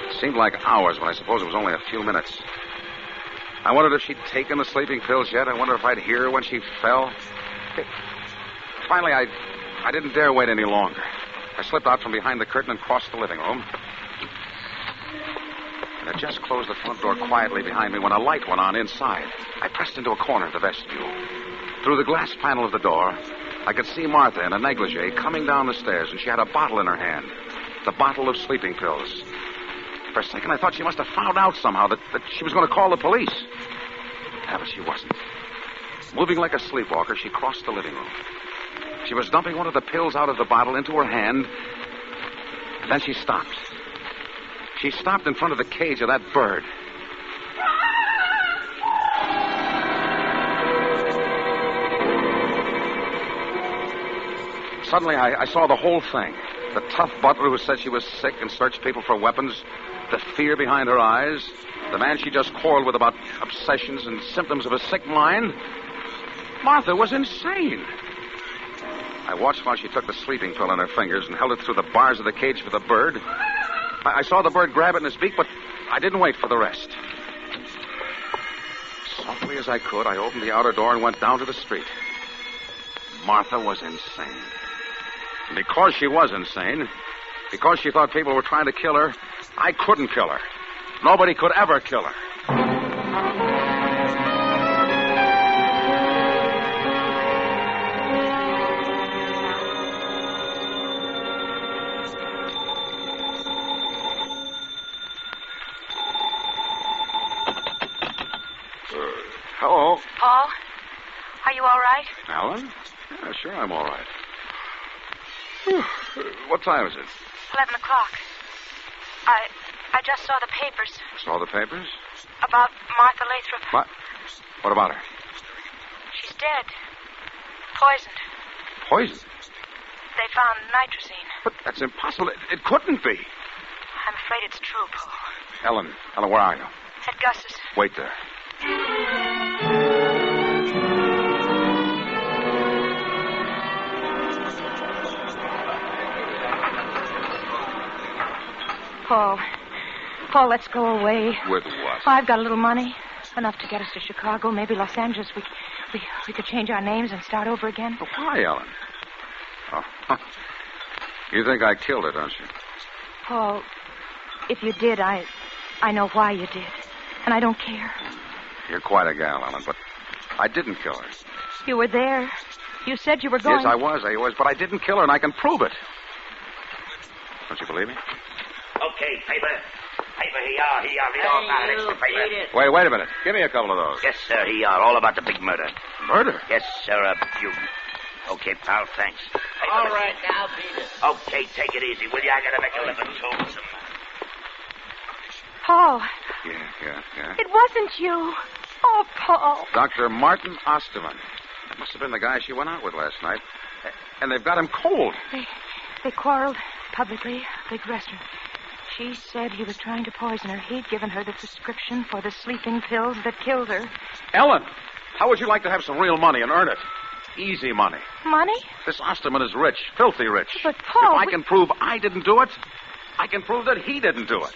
It seemed like hours, but I suppose it was only a few minutes. I wondered if she'd taken the sleeping pills yet. I wondered if I'd hear her when she fell. Finally, I didn't dare wait any longer. I slipped out from behind the curtain and crossed the living room. And I just closed the front door quietly behind me when a light went on inside. I pressed into a corner of the vestibule. Through the glass panel of the door, I could see Martha in a negligee coming down the stairs, and she had a bottle in her hand. The bottle of sleeping pills. For a second, I thought she must have found out somehow that she was going to call the police. Yeah, but she wasn't. Moving like a sleepwalker, she crossed the living room. She was dumping one of the pills out of the bottle into her hand. Then she stopped. She stopped in front of the cage of that bird. Suddenly, I saw the whole thing. The tough butler who said she was sick and searched people for weapons. The fear behind her eyes. The man she just quarreled with about obsessions and symptoms of a sick mind. Martha was insane. I watched while she took the sleeping pill in her fingers and held it through the bars of the cage for the bird. I saw the bird grab it in his beak, but I didn't wait for the rest. Softly as I could, I opened the outer door and went down to the street. Martha was insane. And because she was insane, because she thought people were trying to kill her, I couldn't kill her. Nobody could ever kill her. Hello. Paul, are you all right? Alan? Yeah, sure, I'm all right. What time is it? 11 o'clock. I just saw the papers. Saw the papers? About Martha Lathrop. What? What about her? She's dead. Poisoned. Poisoned? They found nitrazine. But that's impossible. It couldn't be. I'm afraid it's true, Paul. Ellen, where are you? At Gus's. Wait there. Paul, let's go away. With what? I've got a little money. Enough to get us to Chicago, maybe Los Angeles. We could change our names and start over again. But why, Ellen? Oh, you think I killed her, don't you? Paul, if you did, I know why you did. And I don't care. You're quite a gal, Ellen, but I didn't kill her. You were there. You said you were going... Yes, I was, but I didn't kill her, and I can prove it. Don't you believe me? Okay, paper. Paper, here we all got an extra paper. Wait a minute. Give me a couple of those. Yes, sir, here. All about the big murder. Murder? Yes, sir, you... Okay, pal, thanks. All right, now, Peter. Okay, take it easy, will you? I gotta make a living, too. Paul. Yeah. It wasn't you. Oh, Paul. Dr. Martin Osterman. That must have been the guy she went out with last night. And they've got him cold. They quarreled publicly, big restaurant. She said he was trying to poison her. He'd given her the prescription for the sleeping pills that killed her. Ellen, how would you like to have some real money and earn it? Easy money. Money? This Osterman is rich, filthy rich. But, Paul... If I can prove I didn't do it, I can prove that he didn't do it.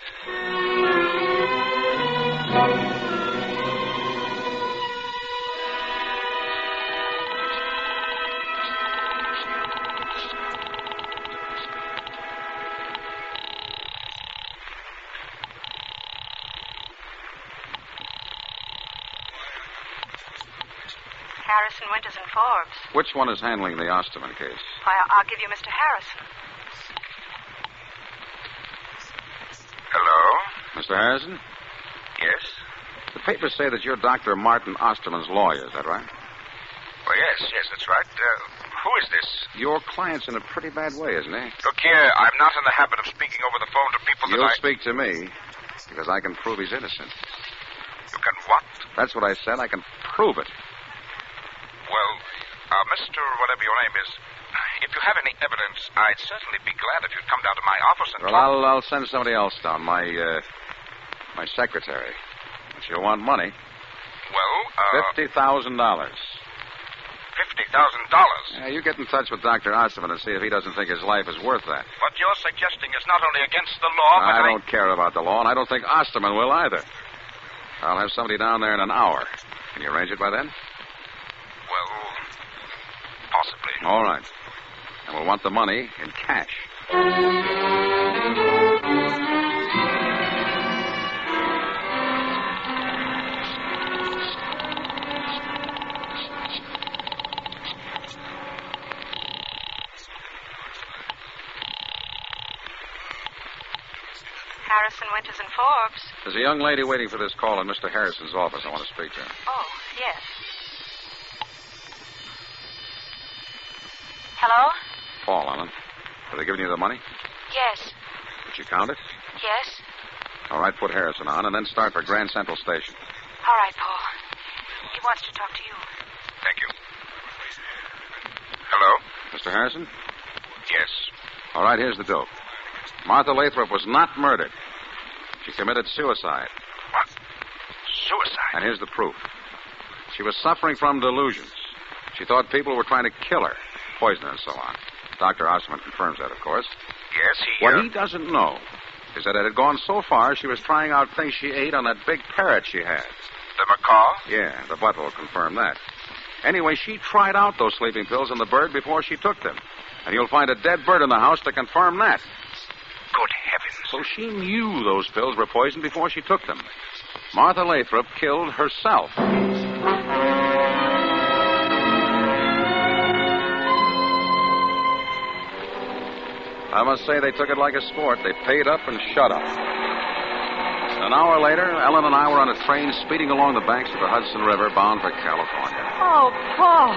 Harrison, Winters, and Forbes. Which one is handling the Osterman case? Why, I'll give you Mr. Harrison. Hello? Mr. Harrison? Yes? The papers say that you're Dr. Martin Osterman's lawyer, is that right? Well, yes, that's right. Who is this? Your client's in a pretty bad way, isn't he? Look here, I'm not in the habit of speaking over the phone to people You'll speak to me, because I can prove he's innocent. You can what? That's what I said. I can prove it. Well, Mr. whatever your name is, if you have any evidence, I'd certainly be glad if you'd come down to my office and Well, talk. I'll send somebody else down, my secretary. She'll want money. Well, $50,000. $50,000? Yeah, you get in touch with Dr. Osterman and see if he doesn't think his life is worth that. What you're suggesting is not only against the law, but I don't care about the law, and I don't think Osterman will either. I'll have somebody down there in an hour. Can you arrange it by then? Well, possibly. All right. And we'll want the money in cash. Harrison, Winters, and Forbes. There's a young lady waiting for this call in Mr. Harrison's office. I want to speak to her. Oh, yes. Hello? Paul, Ellen. Have they given you the money? Yes. Did you count it? Yes? All right, put Harrison on, and then start for Grand Central Station. All right, Paul. He wants to talk to you. Thank you. Hello? Mr. Harrison? Yes. All right, here's the dope. Martha Lathrop was not murdered. She committed suicide. What? Suicide? And here's the proof. She was suffering from delusions. She thought people were trying to kill her, poison her and so on. Dr. Osterman confirms that, of course. Yes, What he doesn't know is that it had gone so far she was trying out things she ate on that big parrot she had. The macaw? Yeah, the butler will confirm that. Anyway, she tried out those sleeping pills on the bird before she took them. And you'll find a dead bird in the house to confirm that. Good heavens. So she knew those pills were poisoned before she took them. Martha Lathrop killed herself. I must say they took it like a sport. They paid up and shut up. An hour later, Ellen and I were on a train speeding along the banks of the Hudson River bound for California. Oh, Paul,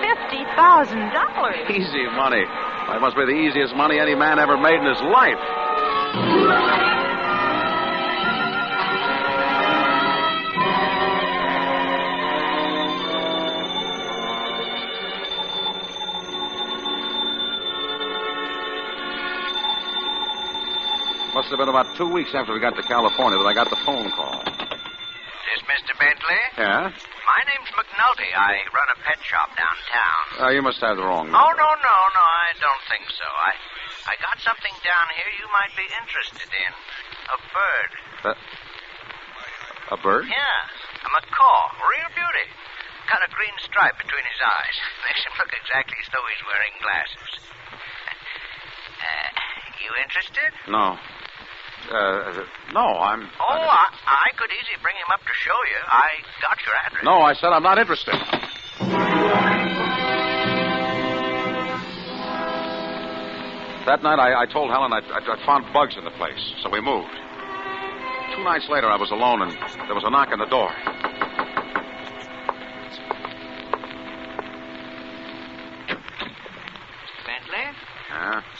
$50,000. Easy money. That must be the easiest money any man ever made in his life. Must have been about 2 weeks after we got to California that I got the phone call. This Mr. Bentley? Yeah? My name's McNulty. I run a pet shop downtown. You must have the wrong number. Oh, no, I don't think so. I got something down here you might be interested in. A bird. A bird? Yeah, a macaw. Real beauty. Got a green stripe between his eyes. Makes him look exactly as though he's wearing glasses. You interested? No. No, I'm... Oh, I could easily bring him up to show you. I got your address. No, I said I'm not interested. That night, I told Helen I'd found bugs in the place, so we moved. 2 nights later, I was alone, and there was a knock on the door. Bentley?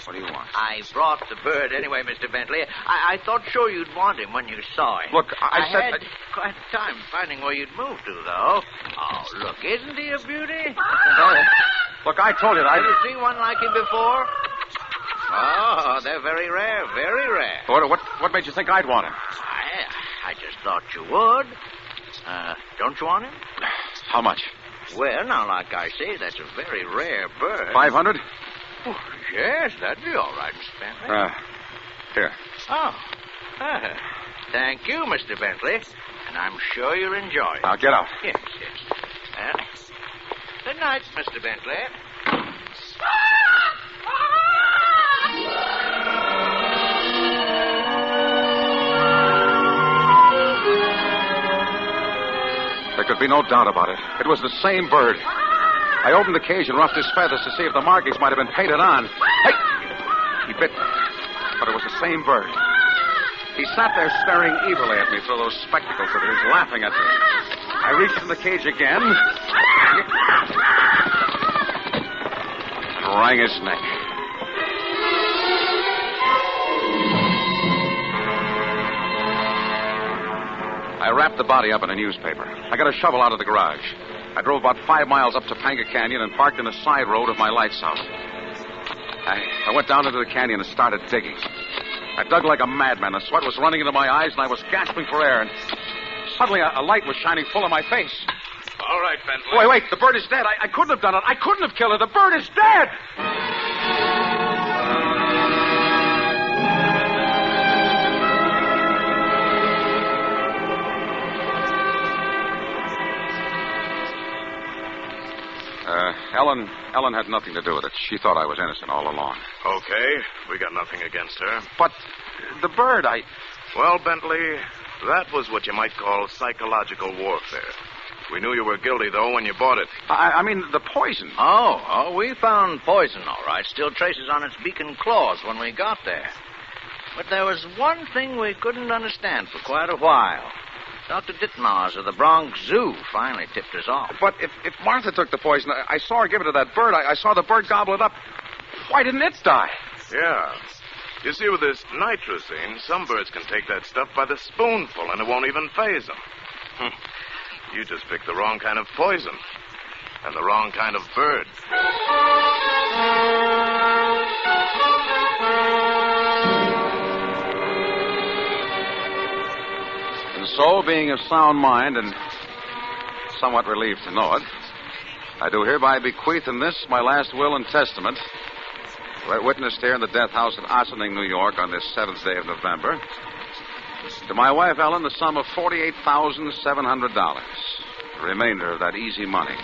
What do you want? I brought the bird anyway, Mr. Bentley. I thought sure you'd want him when you saw him. Look, I said... had quite a time finding where you'd moved to, though. Oh, look, isn't he a beauty? Look, I told you that... Ever seen one like him before? Oh, they're very rare, very rare. What made you think I'd want him? I just thought you would. Don't you want him? How much? Well, now, like I say, that's a very rare bird. 500? Oh, yes, that'd be all right, Mr. Bentley. Here. Oh. Thank you, Mr. Bentley. And I'm sure you'll enjoy it. Now, get out. Yes. Good night, Mr. Bentley. The There could be no doubt about it. It was the same bird. I opened the cage and roughed his feathers to see if the markings might have been painted on. Hey! He bit me. But it was the same bird. He sat there staring evilly at me through those spectacles of his, laughing at me. I reached in the cage again and wrang his neck. I wrapped the body up in a newspaper. I got a shovel out of the garage. I drove about 5 miles up Topanga Canyon and parked in a side road with my lights out. I went down into the canyon and started digging. I dug like a madman. The sweat was running into my eyes, and I was gasping for air. And suddenly, a light was shining full in my face. All right, Bentley. Wait. The bird is dead. I couldn't have done it. I couldn't have killed her. The bird is dead! Ellen had nothing to do with it. She thought I was innocent all along. Okay, we got nothing against her. But the bird, Well, Bentley, that was what you might call psychological warfare. We knew you were guilty, though, when you bought it. I mean, the poison. Oh, we found poison, all right. Still traces on its beak and claws when we got there. But there was one thing we couldn't understand for quite a while. Dr. Ditmars of the Bronx Zoo finally tipped us off. But if Martha took the poison, I saw her give it to that bird. I saw the bird gobble it up. Why didn't it die? Yeah. You see, with this nitrosine, some birds can take that stuff by the spoonful, and it won't even faze them. You just picked the wrong kind of poison. And the wrong kind of bird. And so, being of sound mind and somewhat relieved to know it, I do hereby bequeath in this my last will and testament, witnessed here in the death house at Ossining, New York, on this 7th day of November, to my wife, Ellen, the sum of $48,700, the remainder of that easy money,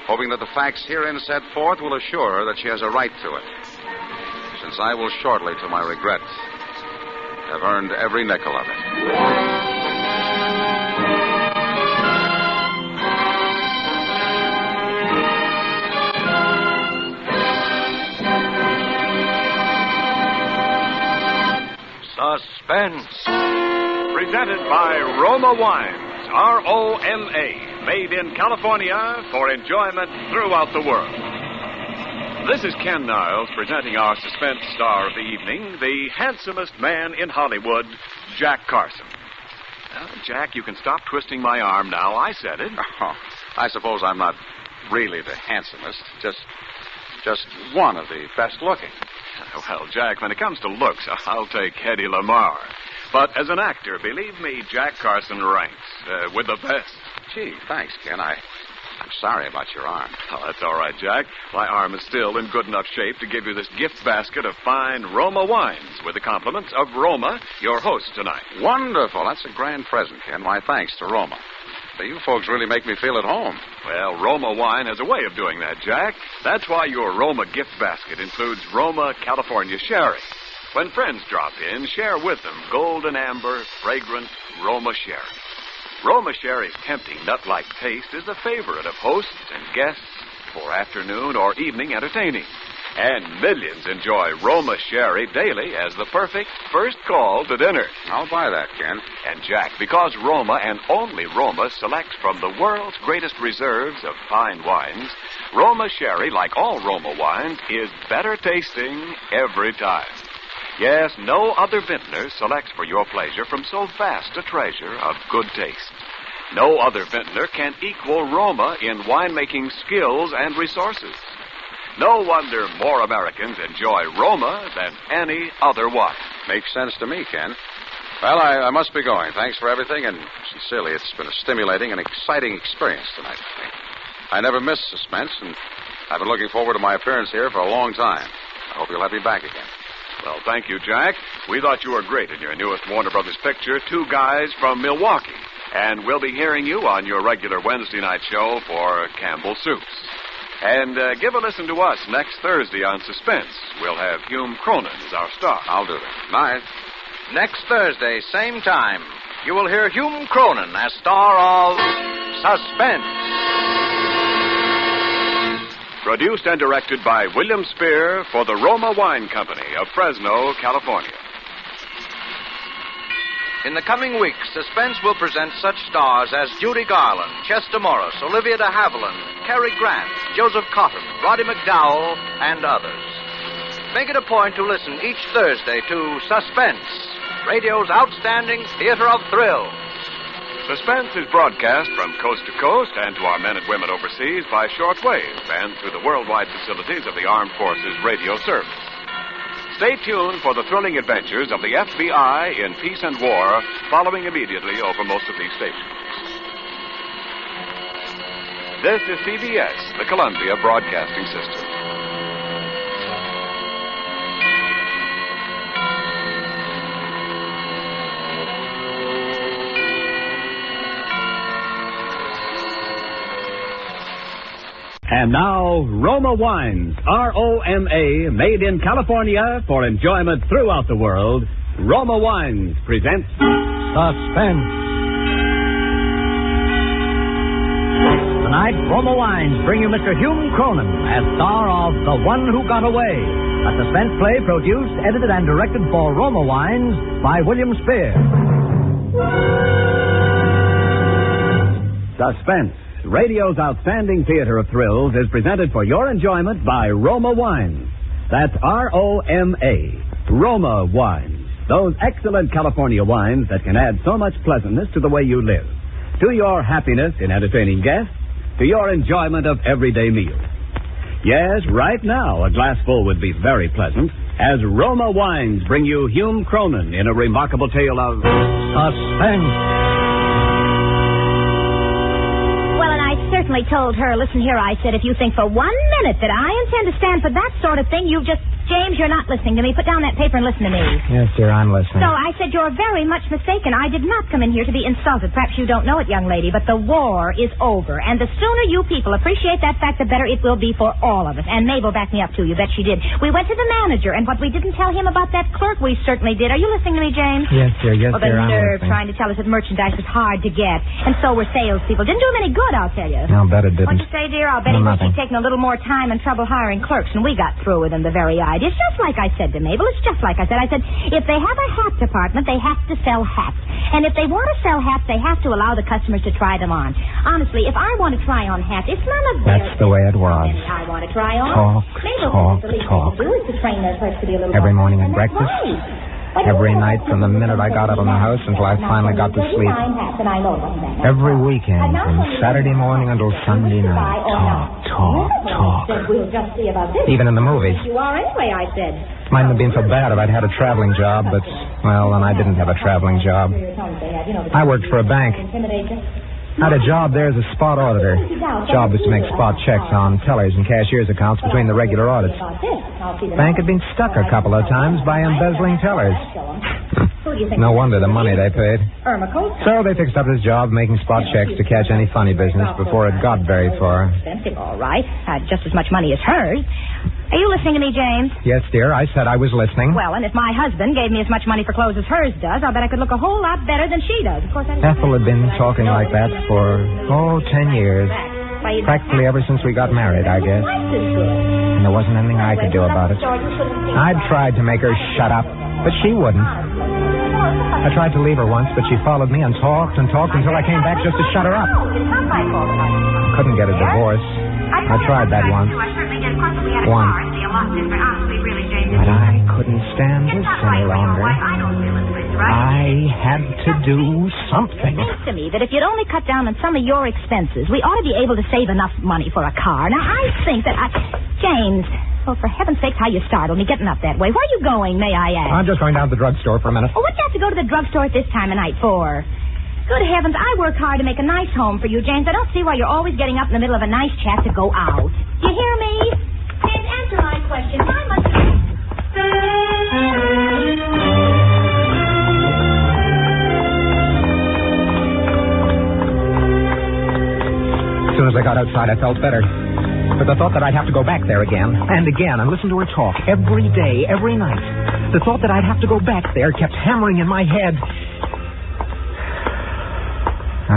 hoping that the facts herein set forth will assure her that she has a right to it, since I will shortly, to my regret, have earned every nickel of it. Suspense. Presented by Roma Wines, R-O-M-A, made in California for enjoyment throughout the world. This is Ken Niles presenting our suspense star of the evening, the handsomest man in Hollywood, Jack Carson. Jack, you can stop twisting my arm now. I said it. Oh, I suppose I'm not really the handsomest, just one of the best looking. Well, Jack, when it comes to looks, I'll take Hedy Lamarr. But as an actor, believe me, Jack Carson ranks with the best. Gee, thanks, Ken. I'm sorry about your arm. Oh, that's all right, Jack. My arm is still in good enough shape to give you this gift basket of fine Roma wines with the compliments of Roma, your host tonight. Wonderful. That's a grand present, Ken. My thanks to Roma. You folks really make me feel at home. Well, Roma wine has a way of doing that, Jack. That's why your Roma gift basket includes Roma California Sherry. When friends drop in, share with them golden amber, fragrant Roma Sherry. Roma Sherry's tempting nut-like taste is a favorite of hosts and guests for afternoon or evening entertaining. And millions enjoy Roma Sherry daily as the perfect first call to dinner. I'll buy that, Ken. And, Jack, because Roma and only Roma selects from the world's greatest reserves of fine wines, Roma Sherry, like all Roma wines, is better tasting every time. Yes, no other vintner selects for your pleasure from so vast a treasure of good taste. No other vintner can equal Roma in winemaking skills and resources. No wonder more Americans enjoy Roma than any other wine. Makes sense to me, Ken. Well, I must be going. Thanks for everything, and sincerely, it's been a stimulating and exciting experience tonight. I never miss Suspense, and I've been looking forward to my appearance here for a long time. I hope you'll have me back again. Well, thank you, Jack. We thought you were great in your newest Warner Brothers picture, Two Guys from Milwaukee. And we'll be hearing you on your regular Wednesday night show for Campbell Soups. And give a listen to us next Thursday on Suspense. We'll have Hume Cronin as our star. I'll do that. Night. Next Thursday, same time, you will hear Hume Cronin as star of Suspense. Produced and directed by William Spear for the Roma Wine Company of Fresno, California. In the coming weeks, Suspense will present such stars as Judy Garland, Chester Morris, Olivia de Havilland, Cary Grant, Joseph Cotton, Roddy McDowell, and others. Make it a point to listen each Thursday to Suspense, radio's outstanding theater of thrills. Suspense is broadcast from coast to coast and to our men and women overseas by shortwave and through the worldwide facilities of the Armed Forces Radio Service. Stay tuned for the thrilling adventures of the FBI in peace and war, following immediately over most of these stations. This is CBS, the Columbia Broadcasting System. And now, Roma Wines, R-O-M-A, made in California for enjoyment throughout the world. Roma Wines presents Suspense. Tonight, Roma Wines bring you Mr. Hume Cronin as star of The One Who Got Away, a suspense play produced, edited, and directed for Roma Wines by William Spear. Suspense, radio's outstanding theater of thrills, is presented for your enjoyment by Roma Wines. That's R-O-M-A, Roma Wines. Those excellent California wines that can add so much pleasantness to the way you live, to your happiness in entertaining guests, to your enjoyment of everyday meals. Yes, right now, a glassful would be very pleasant, as Roma Wines bring you Hume Cronin in a remarkable tale of suspense. Certainly told her, listen here, I said, if you think for 1 minute that I intend to stand for that sort of thing, you've just... James, you're not listening to me. Put down that paper and listen to me. Yes, dear, I'm listening. So I said, you're very much mistaken. I did not come in here to be insulted. Perhaps you don't know it, young lady, but the war is over. And the sooner you people appreciate that fact, the better it will be for all of us. And Mabel backed me up, too. You bet she did. We went to the manager, and what we didn't tell him about that clerk, we certainly did. Are you listening to me, James? Yes, dear, yes, the dear, I'm nerve listening. trying to tell us that merchandise is hard to get. And so were salespeople. Didn't do him any good, I'll tell you. I'll bet it didn't. What'd you say, dear? I'll bet he wish he'd taken a little more time and trouble hiring clerks, and we got through with him the very idea. It's just like I said to Mabel. It's just like I said. I said, if they have a hat department, they have to sell hats. And if they want to sell hats, they have to allow the customers to try them on. Honestly, if I want to try on hats, it's none of their... That's the way it was. I want to try on. Talk. Every morning at breakfast. Every night from the minute I got up in the house until I finally got to sleep. Every weekend from Saturday morning until Sunday night. Talk. Even in the movies. You are anyway, I said. Mightn't have been so bad if I'd had a traveling job, but, well, then I didn't have a traveling job. I worked for a bank. I had a job there as a spot auditor. Job was to make spot checks on tellers and cashier's accounts between the regular audits. Bank had been stuck a couple of times by embezzling tellers. No wonder the money they paid. So they fixed up his job making spot checks to catch any funny business before it got very far. Expensive, all right. Had just as much money as hers. Are you listening to me, James? Yes, dear. I said I was listening. Well, and if my husband gave me as much money for clothes as hers does, I'll bet I could look a whole lot better than she does. Of course, Ethel had been talking like that for, 10 years. Practically ever since we got married, I guess. And there wasn't anything I could do about it. I'd tried to make her shut up, but she wouldn't. I tried to leave her once, but she followed me and talked until I came back just to shut her up. Couldn't get a divorce. I tried that once. But I couldn't stand this any longer. I had to do something. It seems to me that if you'd only cut down on some of your expenses, we ought to be able to save enough money for a car. Now, I think that James... Oh, for heaven's sakes, how you startled me getting up that way. Where are you going, may I ask? I'm just going down to the drugstore for a minute. Oh, what do you have to go to the drugstore at this time of night for? Good heavens, I work hard to make a nice home for you, James. I don't see why you're always getting up in the middle of a nice chat to go out. Do you hear me? James, answer my question. Why must you... As soon as I got outside, I felt better. But the thought that I'd have to go back there again and listen to her talk every day, every night. The thought that I'd have to go back there kept hammering in my head.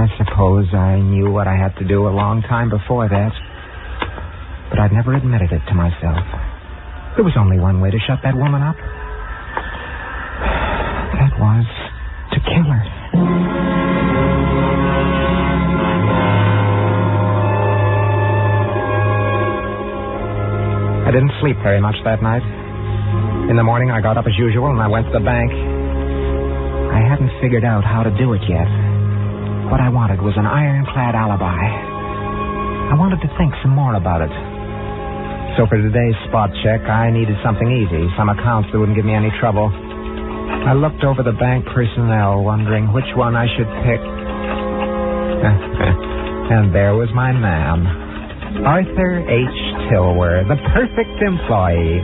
I suppose I knew what I had to do a long time before that. But I'd never admitted it to myself. There was only one way to shut that woman up. That was to kill her. I didn't sleep very much that night. In the morning, I got up as usual and I went to the bank. I hadn't figured out how to do it yet. What I wanted was an ironclad alibi. I wanted to think some more about it. So for today's spot check, I needed something easy, some accounts that wouldn't give me any trouble. I looked over the bank personnel, wondering which one I should pick. And there was my man, Arthur H. Tilwer, the perfect employee.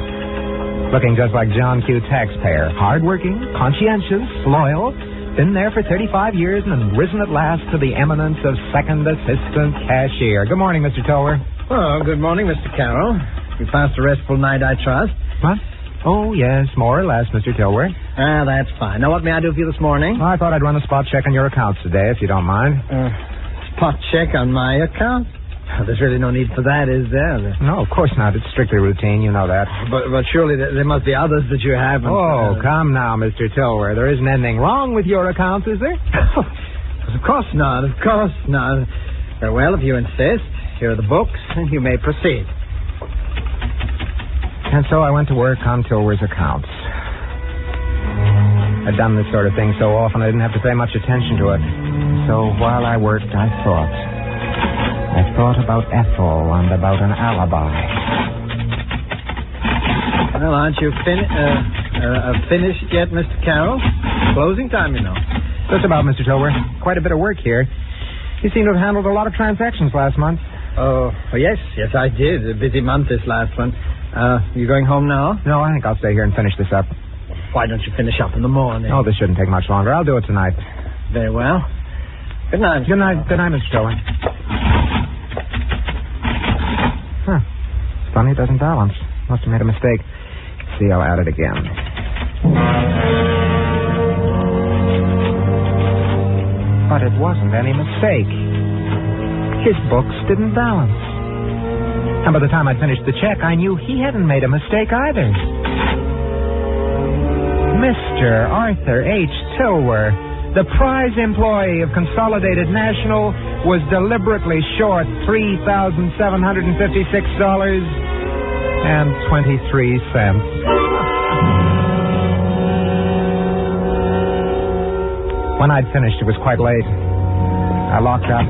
Looking just like John Q. Taxpayer. Hardworking, conscientious, loyal. Been there for 35 years and risen at last to the eminence of second assistant cashier. Good morning, Mr. Tilwer. Oh, good morning, Mr. Carroll. You passed a restful night, I trust. What? Oh, yes, more or less, Mr. Tilwer. Ah, that's fine. Now, what may I do for you this morning? I thought I'd run a spot check on your accounts today, if you don't mind. Spot check on my account? There's really no need for that, is there? No, of course not. It's strictly routine. You know that. But surely there must be others that you haven't. Oh, come now, Mr. Tilwer. There isn't anything wrong with your accounts, is there? Of course not. Of course not. Very well, if you insist. Here are the books, and you may proceed. And so I went to work on Tilwer's accounts. I'd done this sort of thing so often I didn't have to pay much attention to it. So while I worked, I thought. I thought about Ethel and about an alibi. Well, aren't you finished yet, Mr. Carroll? Closing time, you know. Just about, Mr. Tilwer. Quite a bit of work here. You seem to have handled a lot of transactions last month. Oh, yes, I did. A busy month this last one. You going home now? No, I think I'll stay here and finish this up. Why don't you finish up in the morning? Oh, this shouldn't take much longer. I'll do it tonight. Very well. Good night. Good night, Mr. Tilwer. Huh. It's funny it doesn't balance. Must have made a mistake. See, I'll add it again. But it wasn't any mistake. His books didn't balance. And by the time I'd finished the check, I knew he hadn't made a mistake either. Mr. Arthur H. Tilwer, the prize employee of Consolidated National, was deliberately short $3,756.23. When I'd finished, it was quite late. I locked up.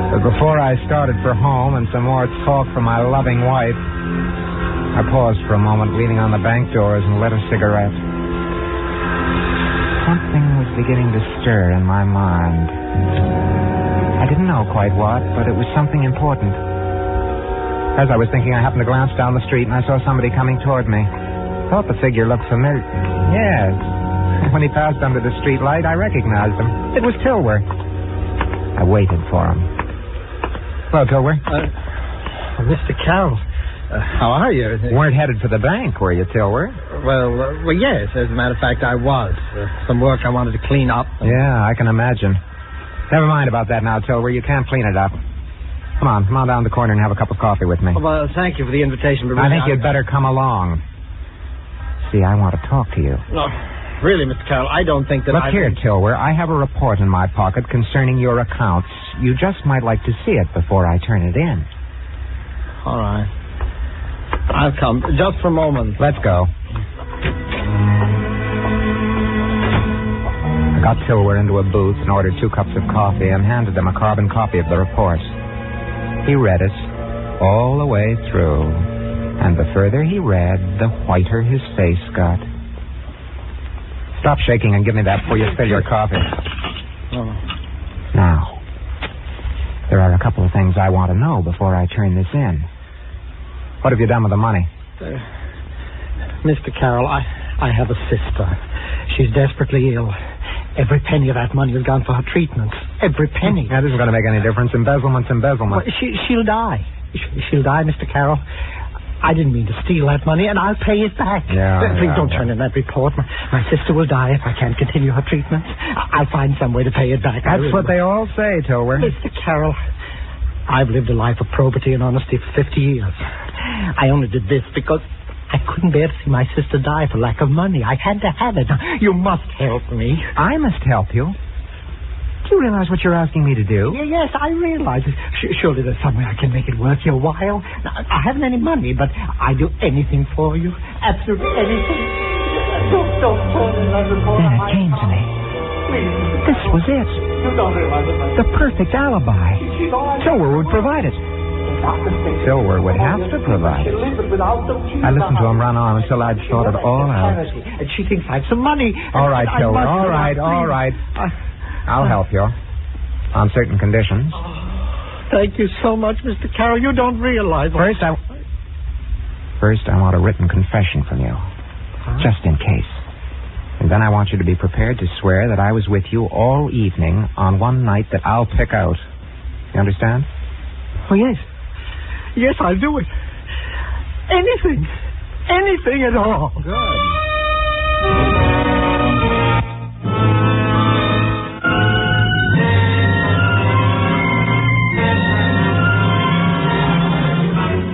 But before I started for home and some more talk from my loving wife, I paused for a moment, leaning on the bank doors, and lit a cigarette. Something was beginning to stir in my mind. I didn't know quite what, but it was something important. As I was thinking, I happened to glance down the street, and I saw somebody coming toward me. Thought the figure looked familiar. Yes. When he passed under the street light, I recognized him. It was Tilwer. I waited for him. Hello, Tilwer. Mr. Carroll, how are you? Weren't headed for the bank, were you, Tilwer? Well, yes. As a matter of fact, I was. Some work I wanted to clean up. Yeah, I can imagine. Never mind about that now, Tilwer. You can't clean it up. Come on down the corner and have a cup of coffee with me. Well, thank you for the invitation, but I think you'd better come along. See, I want to talk to you. No, really, Mr. Carroll, I don't think that Look here, Tilwer. I have a report in my pocket concerning your accounts. You just might like to see it before I turn it in. All right. I'll come. Just for a moment. Let's go. I got Tilwer into a booth and ordered 2 cups of coffee and handed him a carbon copy of the report. He read it all the way through. And the further he read, the whiter his face got. Stop shaking and give me that before you spill your coffee. Oh. Now, there are a couple of things I want to know before I turn this in. What have you done with the money? Mr. Carroll, I have a sister. She's desperately ill. Every penny of that money has gone for her treatments. Every penny. That isn't going to make any difference. Embezzlement's embezzlement. Well, she'll die. She'll die, Mr. Carroll. I didn't mean to steal that money, and I'll pay it back. Please don't turn in that report. My sister will die if I can't continue her treatment. I'll find some way to pay it back. That's what they all say, Tilwer. Mr. Carroll, I've lived a life of probity and honesty for 50 years. I only did this because I couldn't bear to see my sister die for lack of money. I had to have it. You must help me. I must help you. Do you realize what you're asking me to do? Yes, I realize it. Surely there's some way I can make it worth your while. I haven't any money, but I'd do anything for you. Absolutely anything. Don't turn in that report. Then it came to me. Please. This was it. You don't realize it. The perfect alibi. Tilwer would provide it. Tilwer would have to provide it. I listened to him run on until I'd thought it all out. And she thinks I have some money. All right, Tilwer. All right. I'll help you. On certain conditions. Thank you so much, Mr. Carroll. You don't realize... First, I want a written confession from you. Just in case. And then I want you to be prepared to swear that I was with you all evening on one night that I'll pick out. You understand? Oh, yes. Yes, I'll do it. Anything. Anything at all. Good.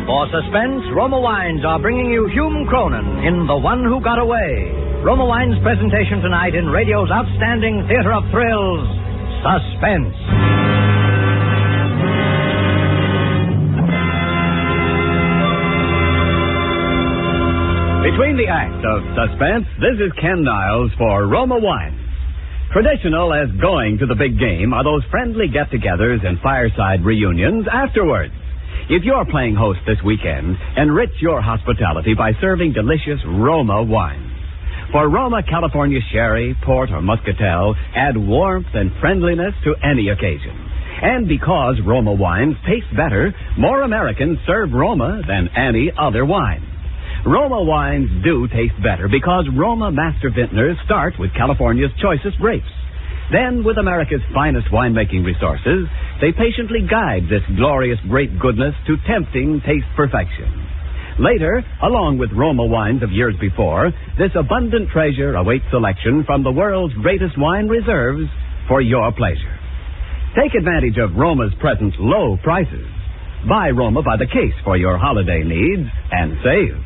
For Suspense, Roma Wines are bringing you Hume Cronin in The One Who Got Away. Roma Wines' presentation tonight in radio's outstanding theater of thrills, Suspense. Between the acts of Suspense, this is Ken Niles for Roma Wines. Traditional as going to the big game are those friendly get-togethers and fireside reunions afterwards. If you're playing host this weekend, enrich your hospitality by serving delicious Roma wines. For Roma California Sherry, Port, or Muscatel, add warmth and friendliness to any occasion. And because Roma wines taste better, more Americans serve Roma than any other wine. Roma wines do taste better because Roma master vintners start with California's choicest grapes. Then, with America's finest winemaking resources, they patiently guide this glorious grape goodness to tempting taste perfection. Later, along with Roma wines of years before, this abundant treasure awaits selection from the world's greatest wine reserves for your pleasure. Take advantage of Roma's present low prices. Buy Roma by the case for your holiday needs and save.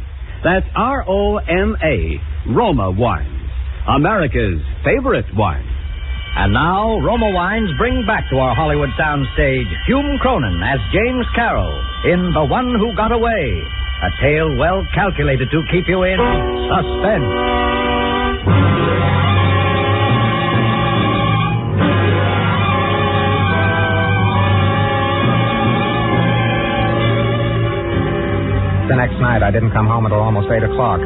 That's R-O-M-A, Roma Wines, America's favorite wine. And now, Roma Wines bring back to our Hollywood soundstage Hume Cronin as James Carroll in The One Who Got Away, a tale well calculated to keep you in suspense. The next night, I didn't come home until almost 8 o'clock.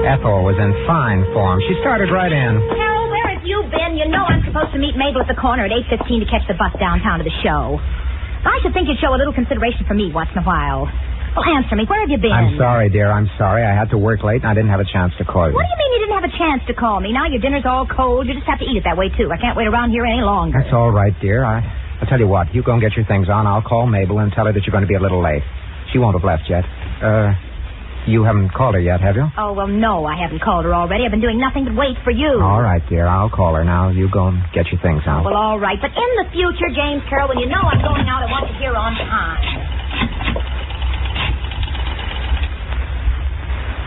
Ethel was in fine form. She started right in. Carol, where have you been? You know I'm supposed to meet Mabel at the corner at 8:15 to catch the bus downtown to the show. I should think you'd show a little consideration for me once in a while. Well, answer me. Where have you been? I'm sorry, dear. I'm sorry. I had to work late, and I didn't have a chance to call you. What do you mean you didn't have a chance to call me? Now your dinner's all cold. You just have to eat it that way, too. I can't wait around here any longer. That's all right, dear. I'll tell you what. You go and get your things on. I'll call Mabel and tell her that you're going to be a little late. She won't have left yet. You haven't called her yet, have you? Oh, well, no, I haven't called her already. I've been doing nothing but wait for you. All right, dear. I'll call her now. You go and get your things on. Well, all right. But in the future, James Carroll, when you know I'm going out, I want you here on time.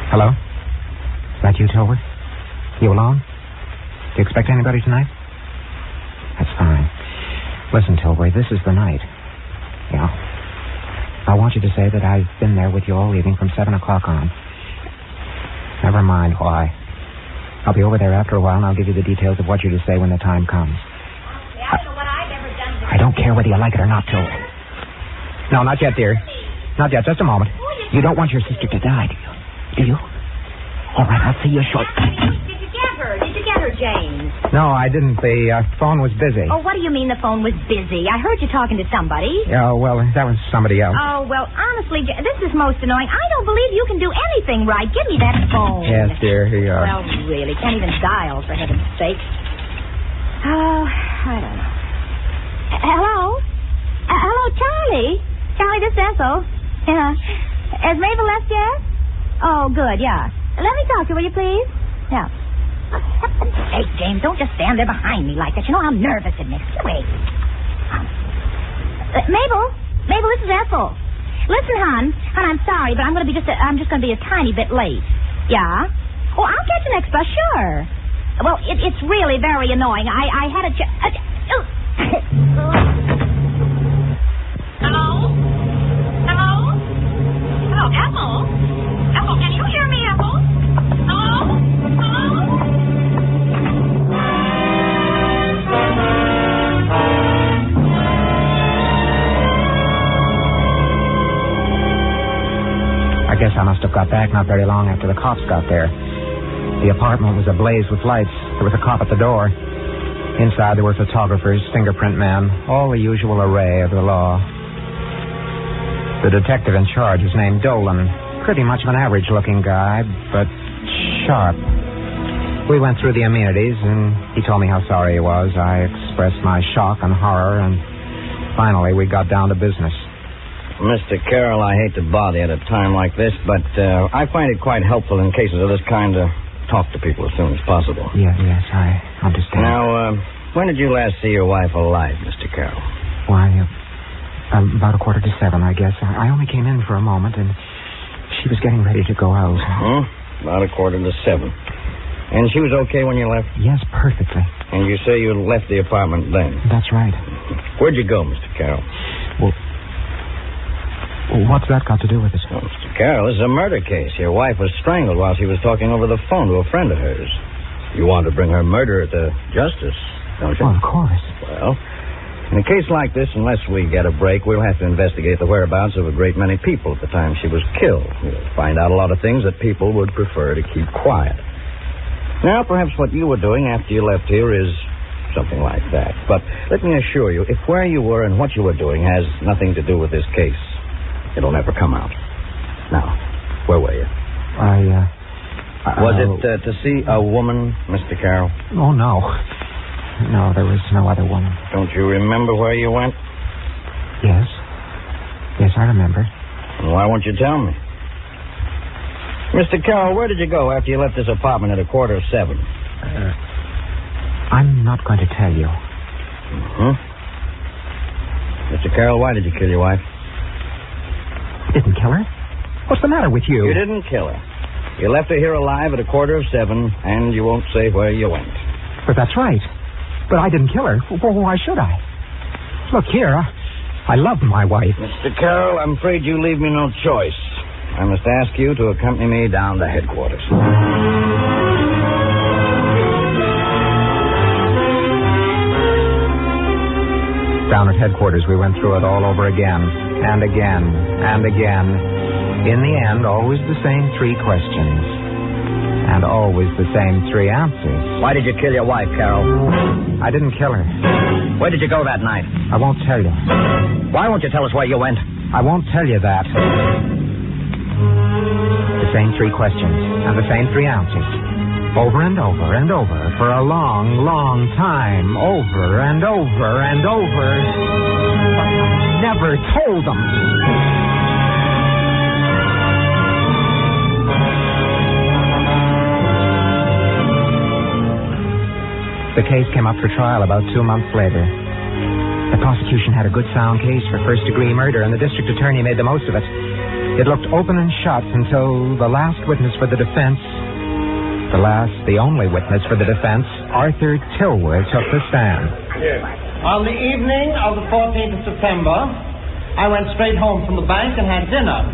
Hello? Is that you, Tilwer? You alone? Do you expect anybody tonight? That's fine. Listen, Tilbury, this is the night. Yeah. I want you to say that I've been there with you all evening from 7 o'clock on. Never mind why. I'll be over there after a while, and I'll give you the details of what you're to say when the time comes. I don't know what I've ever done to... I don't care whether you like it or not, Tilbury. No, not yet, dear. Not yet. Just a moment. You don't want your sister to die, do you? All right, I'll see you shortly. Did you get her? Did you get her, James? No, I didn't. The phone was busy. Oh, what do you mean the phone was busy? I heard you talking to somebody. Oh, well, that was somebody else. Oh, well, honestly, this is most annoying. I don't believe you can do anything right. Give me that phone. Yes, dear, here you are. Well, really, can't even dial, for heaven's sake. Oh, I don't know. Hello? Hello, Charlie? Charlie, this is Ethel. Yeah. Has Mabel left yet? Oh, good, yeah. Let me talk to you, will you, please? Yeah. Hey, James, don't just stand there behind me like that. You know how nervous it makes me. Wait. Mabel, this is Ethel. Listen, hon, I'm sorry, but I'm just going to be a tiny bit late. Yeah? Oh, I'll catch the next bus, sure. Well, it's really very annoying. I had a Hello? Hello? Hello, Ethel? Ethel, can you hear me, Ethel? Hello? Hello? I guess I must have got back not very long after the cops got there. The apartment was ablaze with lights. There was a cop at the door. Inside there were photographers, fingerprint men, all the usual array of the law. The detective in charge was named Dolan. Pretty much of an average-looking guy, but sharp. We went through the amenities, and he told me how sorry he was. I expressed my shock and horror, and finally we got down to business. Mr. Carroll, I hate to bother you at a time like this, but I find it quite helpful in cases of this kind to talk to people as soon as possible. Yes, I understand. Now, when did you last see your wife alive, Mr. Carroll? Why, about 6:45, I guess. I only came in for a moment, and she was getting ready to go out. About 6:45. And she was okay when you left? Yes, perfectly. And you say you left the apartment then? That's right. Where'd you go, Mr. Carroll? Well, what's that got to do with it? Oh, Mr. Carroll, this is a murder case. Your wife was strangled while she was talking over the phone to a friend of hers. You want to bring her murderer to justice, don't you? Oh, of course. Well, in a case like this, unless we get a break, we'll have to investigate the whereabouts of a great many people at the time she was killed. We'll find out a lot of things that people would prefer to keep quiet. Now, perhaps what you were doing after you left here is something like that. But let me assure you, if where you were and what you were doing has nothing to do with this case, it'll never come out. Now, where were you? Was it to see a woman, Mr. Carroll? Oh, no. No, there was no other woman. Don't you remember where you went? Yes. Yes, I remember. Well, why won't you tell me? Mr. Carroll, where did you go after you left this apartment at 6:45? I'm not going to tell you. Mr. Carroll, why did you kill your wife? Didn't kill her? What's the matter with you? You didn't kill her. You left her here alive at 6:45, and you won't say where you went. But that's right. But I didn't kill her. Well, why should I? Look here, I love my wife. Mr. Carroll, I'm afraid you leave me no choice. I must ask you to accompany me down to headquarters. Down at headquarters, we went through it all over again, and again, and again. In the end, always the same 3 questions, and always the same 3 answers. Why did you kill your wife, Carroll? I didn't kill her. Where did you go that night? I won't tell you. Why won't you tell us where you went? I won't tell you that. The same 3 questions, and the same 3 answers. Over and over and over, for a long, long time. Over and over and over. But I never told them. The case came up for trial about 2 months later. The prosecution had a good sound case for first-degree murder, and the district attorney made the most of it. It looked open and shut until the last witness for the defense, the only witness for the defense, Arthur Tilworth, took the stand. Yes. On the evening of the 14th of September, I went straight home from the bank and had dinner.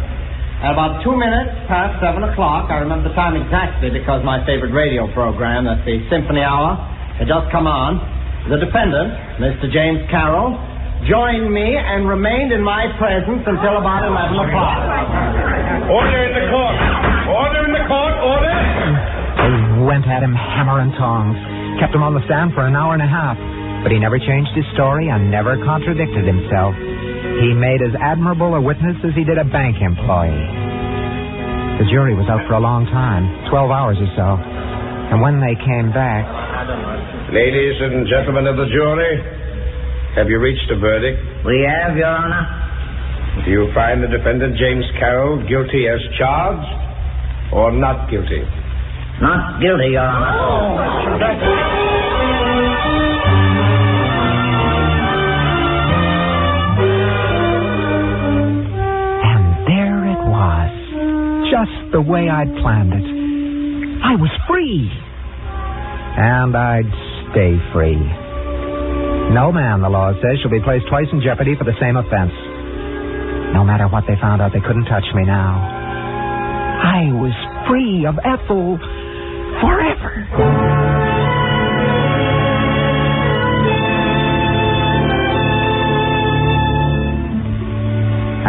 At about 2 minutes past 7 o'clock, I remember the time exactly because my favorite radio program, that's the Symphony Hour, had just come on. The defendant, Mr. James Carroll, joined me and remained in my presence until about 11 o'clock. Order in the court! Order in the court! Order! They went at him hammer and tongs, kept him on the stand for an hour and a half, but he never changed his story and never contradicted himself. He made as admirable a witness as he did a bank employee. The jury was out for a long time, 12 hours or so, and when they came back... Ladies and gentlemen of the jury, have you reached a verdict? We have, Your Honor. Do you find the defendant, James Carroll, guilty as charged or not guilty? Not guilty, Your Honor. And there it was. Just the way I'd planned it. I was free. And I'd stay free. No man, the law says, shall be placed twice in jeopardy for the same offense. No matter what they found out, they couldn't touch me now. I was free of Ethel forever.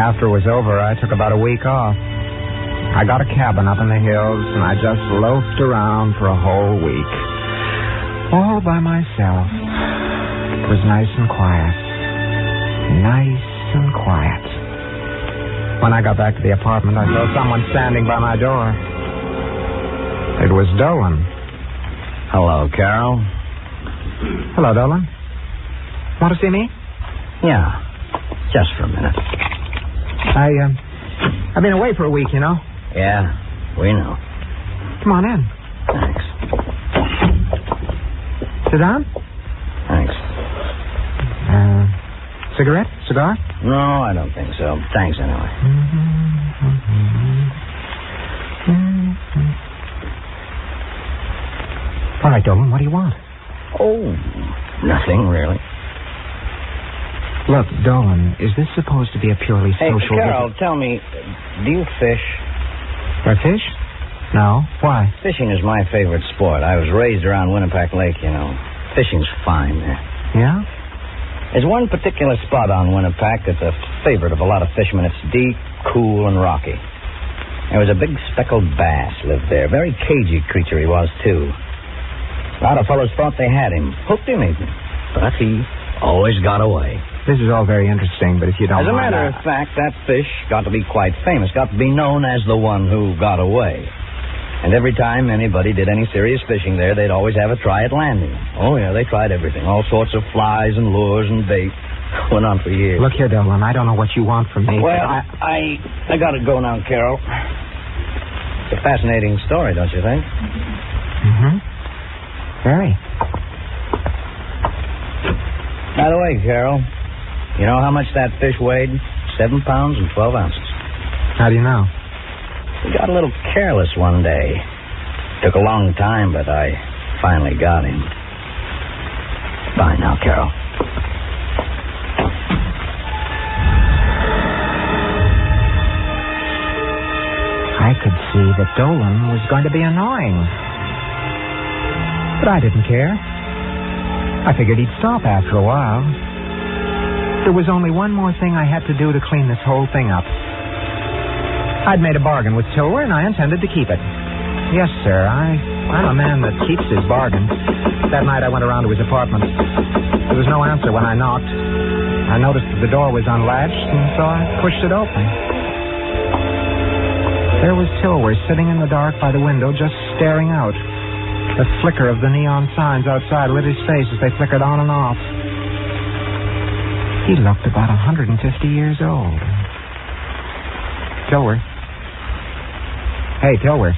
After it was over, I took about a week off. I got a cabin up in the hills, and I just loafed around for a whole week. All by myself. It was nice and quiet. Nice and quiet. When I got back to the apartment, I saw someone standing by my door. It was Dolan. Hello, Carol. Hello, Dolan. Want to see me? Yeah, just for a minute. I've been away for a week, you know. Yeah, we know. Come on in. Thanks. Sit down. Thanks. Cigarette? Cigar? No, I don't think so. Thanks anyway. All right, Dolan, what do you want? Oh, nothing really. Look, Dolan, is this supposed to be a purely social... Hey, Carol, tell me, do you fish? I fish? No. Why? Fishing is my favorite sport. I was raised around Winnipeck Lake, you know. Fishing's fine there. Yeah? There's one particular spot on Winnipeck that's a favorite of a lot of fishermen. It's deep, cool, and rocky. There was a big speckled bass lived there. Very cagey creature he was, too. A lot of fellows thought they had him. Hooked him even. But he always got away. This is all very interesting, but if you don't As a matter of fact, that fish got to be quite famous. Got to be known as the one who got away. And every time anybody did any serious fishing there, they'd always have a try at landing him. Oh, yeah, they tried everything. All sorts of flies and lures and bait. Went on for years. Look here, Dolan, I don't know what you want from me. Well, I got to go now, Carol. It's a fascinating story, don't you think? Mm-hmm. Very. By the way, Carol, you know how much that fish weighed? 7 pounds and 12 ounces. How do you know? He got a little careless one day. Took a long time, but I finally got him. Bye now, Carol. I could see that Dolan was going to be annoying. But I didn't care. I figured he'd stop after a while. There was only one more thing I had to do to clean this whole thing up. I'd made a bargain with Tilwer, and I intended to keep it. Yes, sir, I'm a man that keeps his bargains. That night I went around to his apartment. There was no answer when I knocked. I noticed that the door was unlatched, and so I pushed it open. There was Tilwer sitting in the dark by the window, just staring out. The flicker of the neon signs outside lit his face as they flickered on and off. He looked about 150 years old. Tilwer. Hey, Tilwer.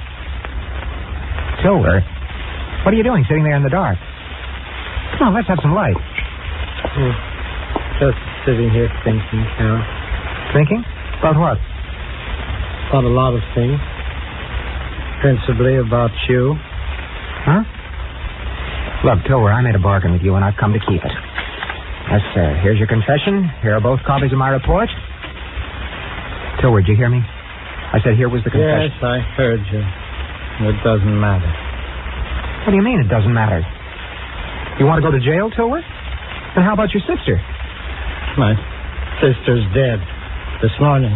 Tilwer? What are you doing sitting there in the dark? Come on, let's have some light. Just sitting here thinking, Carol. Thinking? About what? About a lot of things. Principally about you. Huh? Look, Tilwer, I made a bargain with you, and I've come to keep it. Yes, sir. Here's your confession. Here are both copies of my report. Tilwer, did you hear me? I said here was the confession. Yes, I heard you. It doesn't matter. What do you mean it doesn't matter? You want to go to jail, Tilwer? Then how about your sister? My sister's dead this morning.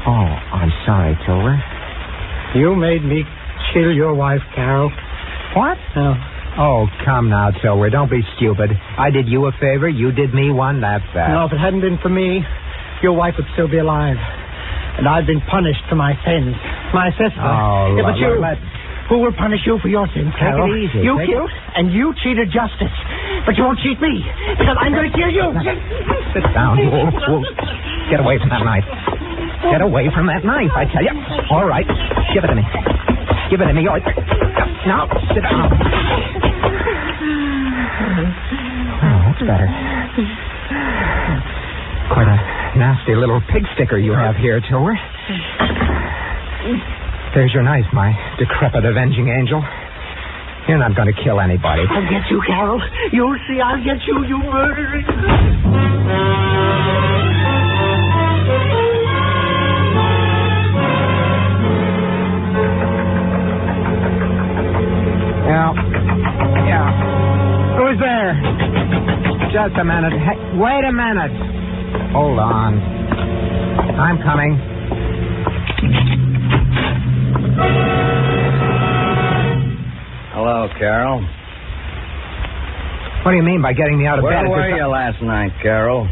Oh, I'm sorry, Tilwer. You made me kill your wife, Carol. What? No. Oh, come now, Tilwer. Don't be stupid. I did you a favor. You did me one. That's that. No, if it hadn't been for me, your wife would still be alive. And I've been punished for my sins. My sister. Oh, yeah, but who will punish you for your sins, Carol? Take it easy. You killed, and you cheated justice. But you won't cheat me, because I'm going to kill you. Sit down. We'll get away from that knife. Get away from that knife, I tell you. All right. Give it to me. Give it to me. All right. Now, sit down. Oh, that's better. Quite a nasty little pig sticker you have here, Tilwer. There's your knife, my decrepit avenging angel. You're not going to kill anybody. I'll get you, Carol. You'll see I'll get you, you murdering. Yeah. Who's there? Just a minute. Hey, wait a minute. Hold on. I'm coming. Hello, Carol. What do you mean by getting me out of bed? Where were you last night, Carol?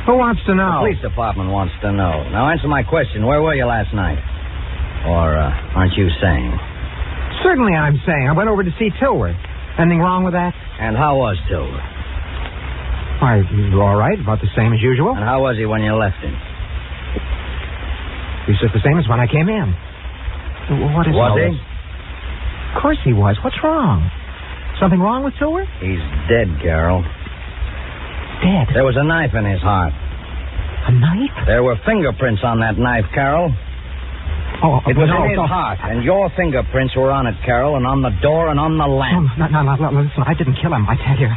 Who wants to know? The police department wants to know. Now answer my question. Where were you last night? Or aren't you saying? Certainly I'm saying. I went over to see Tilworth. Anything wrong with that? And how was Tilworth? Why, all right. About the same as usual. And how was he when you left him? He's just the same as when I came in. What is Was all he? this? Of course he was. What's wrong? Something wrong with Tilworth? He's dead, Carol. Dead? There was a knife in his heart. A knife? There were fingerprints on that knife, Carol. Oh, it was in his heart, and your fingerprints were on it, Carol, and on the door and on the lamp. No, listen, I didn't kill him, I tell you.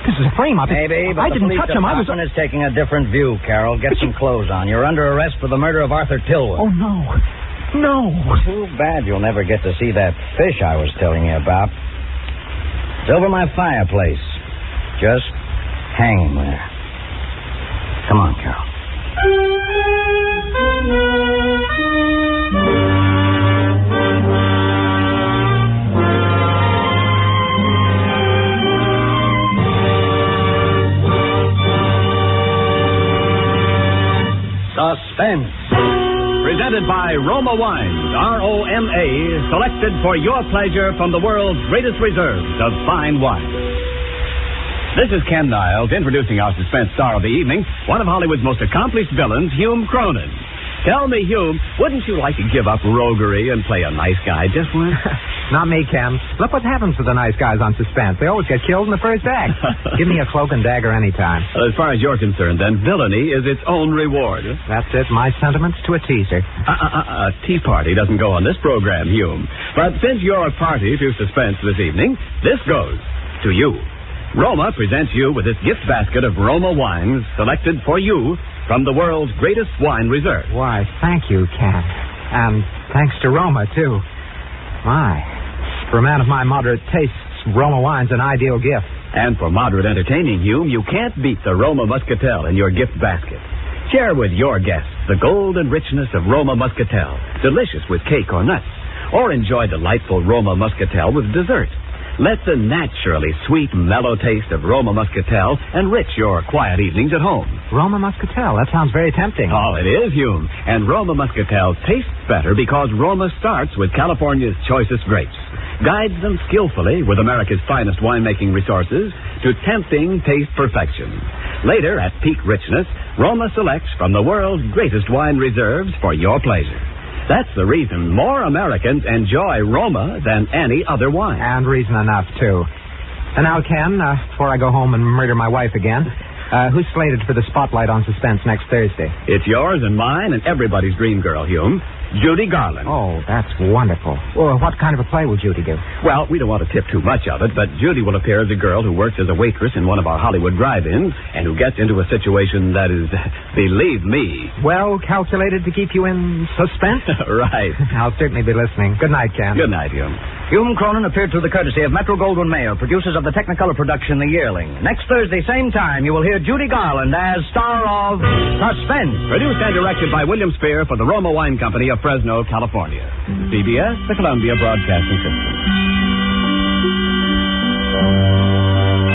This is a frame up. Maybe, but I didn't touch him. I was is taking a different view, Carol. Get some clothes on. You're under arrest for the murder of Arthur Tilworth. Oh, no. No. Too bad you'll never get to see that fish I was telling you about. It's over my fireplace. Just hanging there. Come on, Carol. Suspense. Presented by Roma Wines, R-O-M-A, selected for your pleasure from the world's greatest reserves of fine wine. This is Ken Niles introducing our suspense star of the evening, one of Hollywood's most accomplished villains, Hume Cronin. Tell me, Hume, wouldn't you like to give up roguery and play a nice guy just once? Not me, Ken. Look what happens to the nice guys on Suspense. They always get killed in the first act. Give me a cloak and dagger anytime. Well, as far as you're concerned, then villainy is its own reward. That's it. My sentiments to a teaser. A tea party doesn't go on this program, Hume. But since you're a party to Suspense this evening, this goes to you. Roma presents you with this gift basket of Roma wines selected for you from the world's greatest wine reserve. Why, thank you, Ken. And thanks to Roma, too. My. For a man of my moderate tastes, Roma wine's an ideal gift. And for moderate entertaining, Hume, you can't beat the Roma Muscatel in your gift basket. Share with your guests the golden richness of Roma Muscatel, delicious with cake or nuts. Or enjoy delightful Roma Muscatel with dessert. Let the naturally sweet, mellow taste of Roma Muscatel enrich your quiet evenings at home. Roma Muscatel, that sounds very tempting. Oh, it is, Hume. And Roma Muscatel tastes better because Roma starts with California's choicest grapes, guides them skillfully with America's finest winemaking resources to tempting taste perfection. Later, at peak richness, Roma selects from the world's greatest wine reserves for your pleasure. That's the reason more Americans enjoy Roma than any other wine. And reason enough, too. And now, Ken, before I go home and murder my wife again, who's slated for the spotlight on Suspense next Thursday? It's yours and mine and everybody's dream girl, Hume. Judy Garland. Oh, that's wonderful. Well, what kind of a play will Judy do? Well, we don't want to tip too much of it, but Judy will appear as a girl who works as a waitress in one of our Hollywood drive-ins and who gets into a situation that is, believe me... well calculated to keep you in suspense? Right. I'll certainly be listening. Good night, Ken. Good night, Hume. Hume Cronin appeared through the courtesy of Metro-Goldwyn-Mayer, producers of the Technicolor production The Yearling. Next Thursday, same time, you will hear Judy Garland as star of Suspense. Produced and directed by William Spear for the Roma Wine Company of Fresno, California. CBS, the Columbia Broadcasting System.